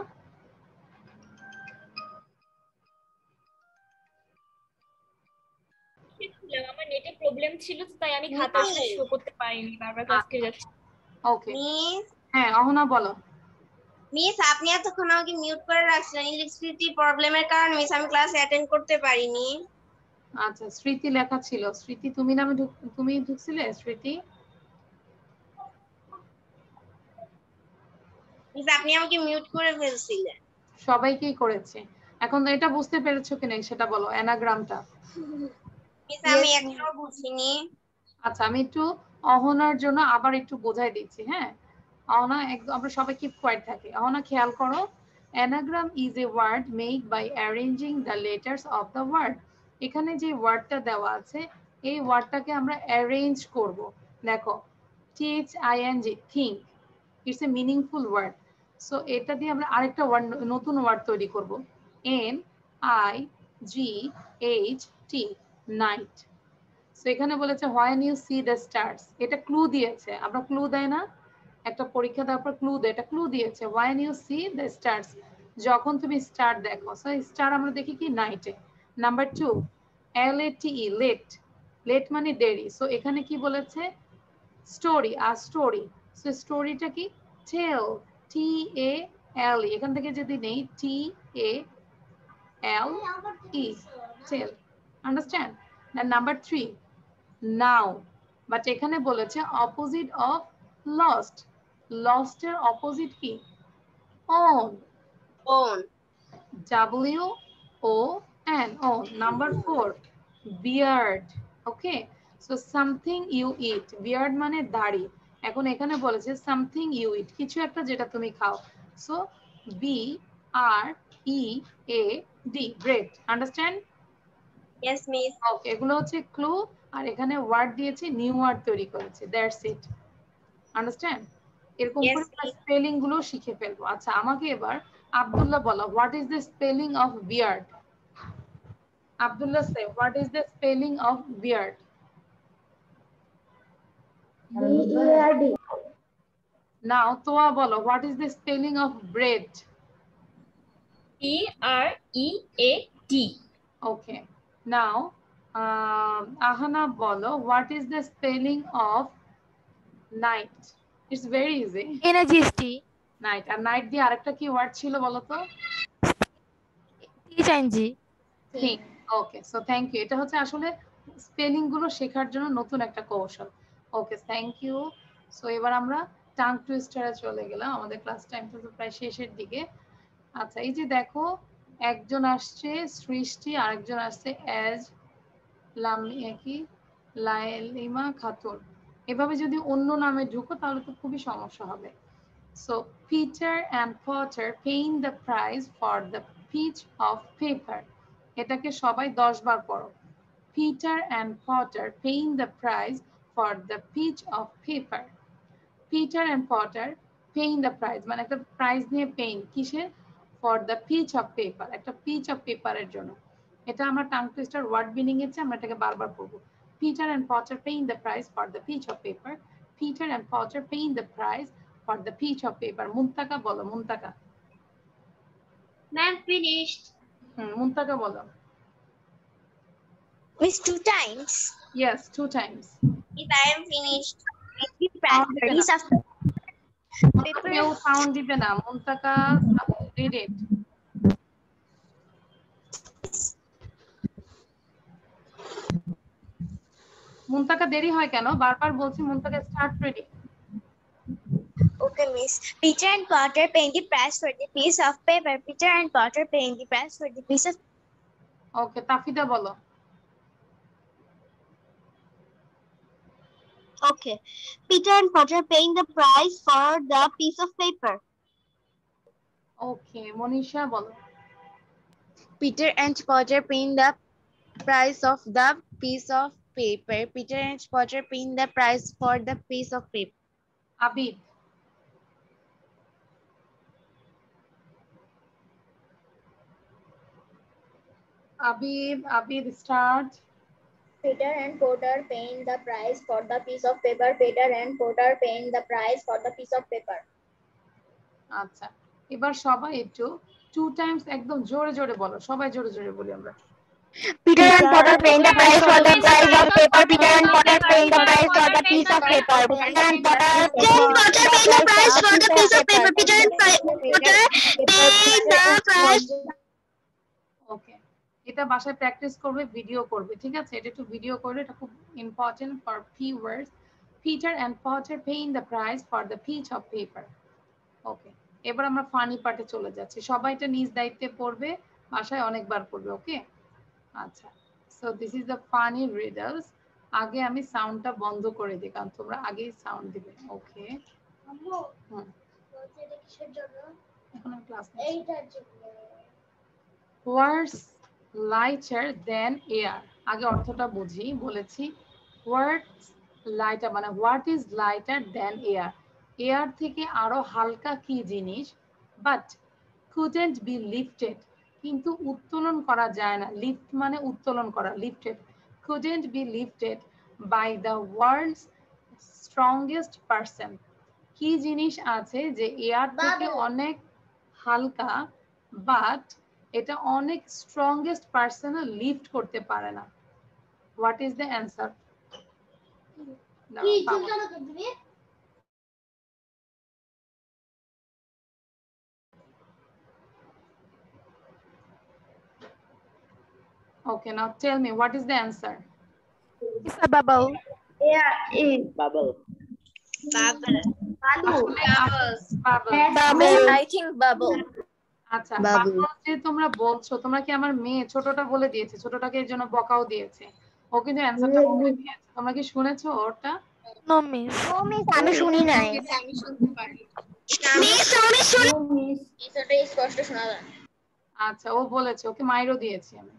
আমার নেটে প্রবলেম ছিল, তাই আমি খাতাটা শো করতে পারিনি, বারবার ক্লাস করে যাচ্ছি। ওকে, হ্যাঁ অহনা বলো। মিস, আপনি এতক্ষণ আমাকে মিউট করে রাখছিলেন ইলেকট্রিসিটি প্রবলেমের কারণে মিস আমি ক্লাস অ্যাটেন্ড করতে পারিনি। আচ্ছা, স্মৃতি লেখা ছিল। স্মৃতি তুমি নামে তুমি ঢুকছিলে স্মৃতি? মিস, আপনি আমাকে মিউট করে ফেলছিলেন। সবাইকেই করেছে। এখন এটা বুঝতে পেরেছো কিনা সেটা বলো, অ্যানাগ্রামটা। মিস, আমি এখনো বুঝিনি। আচ্ছা, আমি একটু অহনার জন্য আবার একটু বোঝাই দিচ্ছি। হ্যাঁ অহনা, আমরা সবাই কি কোয়াইট থাকি। অহনা খেয়াল করো, anagram is a word made by arranging the letters of the word. এখানে যে ওয়ার্ডটা দেওয়া আছে, এই ওয়ার্ডটাকে আমরা অ্যারেঞ্জ করব। দেখো, THING, think, it's a meaningful word. So এটা দিয়ে আমরা আরেকটা ওয়ার্ড, নতুন ওয়ার্ড তৈরি করব। NIGHT, night. সো এখানে বলেছে when you see the stars, এটা ক্লু দিয়েছে। আমরা ক্লু দেয় না একটা পরীক্ষা দেওয়ার পর ক্লু দেয়, এটা ক্লু দিয়েছে। When you see the stars, যখন তুমি স্টার দেখো। সো স্টার আমরা দেখি কি? নাইটে। Number 2 LATE, late. লেট মানে দেরি। সো এখানে কি বলেছে? স্টোরি। আর স্টোরি, সো স্টোরিটা কি? টেল, TALE। এখান থেকে যদি নেই TALE, tale. Understand? Number 3 now, but এখানে বলেছে অপোজিট অফ লস্ট। লস্টের অপোজিট কি? own, WON, own। Number 4 beard. Okay, so something you eat, beard মানে দাড়ি। এখন এখানে বলেছে সামথিং ইউ ইট, কিছু একটা যেটা তুমি খাও। So BREAD, bread. Understand? Yes, miss. ওকে, এগুলো হচ্ছে ক্লু, আর এখানে ওয়ার্ড দিয়েছি, নিউ ওয়ার্ড তৈরি করেছি, দ্যাটস ইট। আন্ডারস্ট্যান্ড? এরকম Yes, করে miss. স্পেলিং গুলো শিখে ফেলবো। আচ্ছা, আমাকে এবার আব্দুল্লাহ বলো, what is the spelling of beard? Abdullah say, what is the spelling of beard? B-E-A-R-D. Now Toya বলো, what is the spelling of bread? B-R-E-A-D. Okay, now Ahana বলো, what is the spelling of night? It's very easy. NIGST. Night. আর night দিয়ে আরেকটা কি word ছিল বলো তো? THNG. ঠিক। ওকে, সো থ্যাংক ইউ। এটা হচ্ছে আসলে স্পেলিং গুলো শেখার জন্য নতুন একটা কৌশল। ওকে, থ্যাংক ইউ। সো এবার আমরা টাং টুইস্টারে চলে গেলাম, আমাদের ক্লাস টাইমটা তো প্রায় শেষের দিকে। আচ্ছা, এই যে দেখো, একজন আসছে সৃষ্টি, আরেকজন আসছে এজ লাইলিমা খাতুন। এভাবে যদি অন্য নামে ঢুকো তাহলে তো খুবই সমস্যা হবে। So Peter and Potter paying the price for the piece of paper. এটাকে সবাই 10 বার পড়ো। Peter and Potter paying the price for the piece of paper. Peter and Potter paying the price, মানে একটা প্রাইস নিয়ে পেইন কিসের? For the piece of paper, একটা pitch of পেপারের জন্য। এটা আমরা টাং টুইস্টার ওয়ার্ড মিনিং এর চেয়ে আমরা এটাকে বারবার পড়বো। Peter and Potter paying the price for the piece of paper. Peter and Potter paying the price for the piece of paper. মুনতাকা বলো, মুনতাকা। Ma'am, finished. মুনতাকা বলো। Miss, 2 times. Yes, 2 times. If I am finished, piece of paper. কেউ sound দিবে না। মুনতাকা, read it. মুনতাকা দেরি হয় কেন? বারবার বলছি Muntaka start reading. Okay, miss. Peter and Potter paying the price for the piece of paper. Peter and Potter paying the price for the piece of. ওকে, তাফিদা বলো। Okay. Peter and Potter paying the price for the piece of paper. ওকে, মনীষা বলো। Peter and Potter paying the price of the piece of paper. Peter and Potter paying the price for the piece of paper. Abid. Abid, start. Peter and Potter paying the price for the piece of paper. Peter and Potter paying the price for the piece of paper. আচ্ছা, এবার সবাই একটু 2 Times একদম জোরে জোরে বলো, সবাই জোরে জোরে বলি আমরা। Peter and Potter paying the price for the price of paper. Peter and Potter paying the price for the piece of paper. Peter and Potter paying the price for the piece of paper. Peter and Potter paying the price. ওকে, এটা বাসায় practice করবে, video করবে, ঠিক আছে? এটা একটু video করলে এটা খুব important for P words. Peter and Potter paying the price for the piece of paper. ওকে, এবার আমরা ফানি পার্টে চলে যাচ্ছি। সবাই এটা নিজ দায়িত্বে পড়বে, বাসায় অনেকবার পড়বে। ওকে, আচ্ছা। So this is the funny riddles. আগে আমি সাউন্ডটা বন্ধ করে দিই, কারণ তোমরা আগেই সাউন্ড দিবে। ওকে, এখন আমি ক্লাস নিচ্ছি। Words lighter than air. আগে অর্থটা বুঝি, বলেছি ওয়ার্ডস লাইটার মানে what is lighter than air? Air থেকে আরো হালকা কি জিনিস? বাট couldn't be lifted, কিন্তু উত্তোলন করা যায় না। লিফট মানে উত্তোলন করা, lifted. couldn't be lifted by the world's strongest person. কি জিনিস আছে যে এয়ার থেকে অনেক হালকা, বাট এটা অনেক স্ট্রংগেস্ট পারসনও লিফট করতে পারে না? What is the answer? Okay, now tell me, what is the answer? It's a bubble. Yeah, Bubble. Bubble. I think bubble. আচ্ছা, বাবল যে তোমরা বলছো, তোমরা কি আমার মেয়ে ছোটটা বলে দিয়েছে? ছোটটাকে এর জন্য বকাও দিয়েছে, ও কিন্তু অ্যানসারটা বলে দিয়েছে। তোমরা কি শুনেছো ওরটা? No, miss. No, miss, আমি শুনি নাই। আমি শুনতে পারি। মিস, আমি শুনি। এটাই স্পষ্ট শোনা যায়। আচ্ছা, ও বলেছে, ওকে মাইরও দিয়েছি আমি।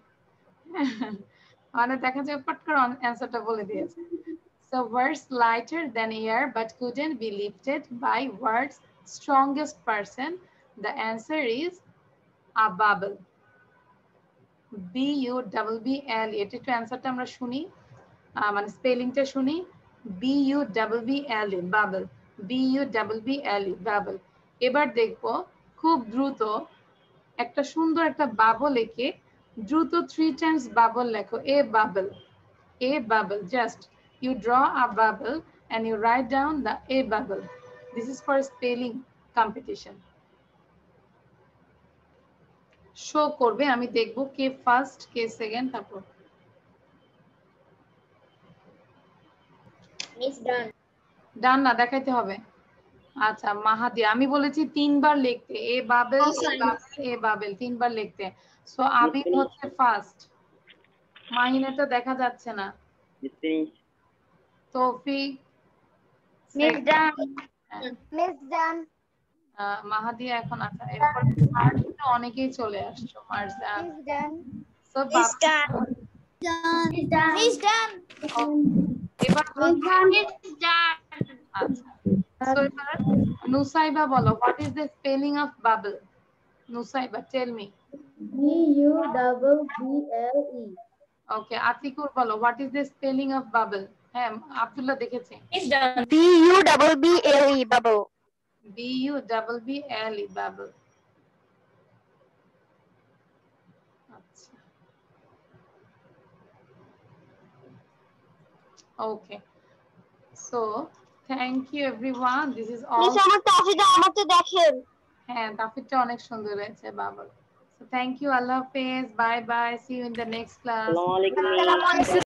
মানে দেখা যায় পট করে অ্যান্সারটা বলে দিয়েছে। So words lighter than air but couldn't be lifted by words strongest person. The answer is a bubble. B-U-B-B-L. এটা একটু অ্যান্সারটা আমরা শুনি, মানে স্পেলিংটা শুনি। B-U-B-B-L-E, bubble. B-U-B-B-L-E, bubble. এবার দেখবো খুব দ্রুত একটা সুন্দর একটা বাবল এঁকে দ্রুত 3 times বাবল লেখো। A bubble, A bubble. Just you draw a bubble and you write down the A bubble. This is for spelling competition. Show করবে, আমি দেখবো কে ফার্স্ট কে সেকেন্ড। তারপর মিস ডান। ডান না, দেখাইতে হবে। আচ্ছা মাহাদি, আমি বলেছি 3 বার লিখতে। এ বাবেল, এ বাবেল 3 বার লিখতে। সো আমি হচ্ছে ফার্স্ট। মাহিনাটা দেখা যাচ্ছে না। তৌফিক, মিস ডান। মিস ডান। মাহাদি এখন। আচ্ছা এরপর মার্জটা অনেকেই চলে আসছো। মার্জান, মিস ডান। সো মিস ডান। মিস ডান। এবার মিস ডান। আচ্ছা সো এবার নুসাইবা বলো, what is the spelling of bubble? Nusaiba, tell me. B-U-B-B-L-E. Okay, Atikur বলো, what is the spelling of bubble? হ্যাঁ আব্দুল্লাহ দেখেছি। B-U-B-B-L-E, bubble. B-U-B-B-L-E, bubble. আচ্ছা okay, so thank you everyone, this is all. Miss আমার তাফিদা আমার তো দেখেন। হ্যাঁ তাফিদটা অনেক সুন্দর হয়েছে bubble. So thank you, Allah Hafiz, bye bye, see you in the next class. আসসালামু আলাইকুম।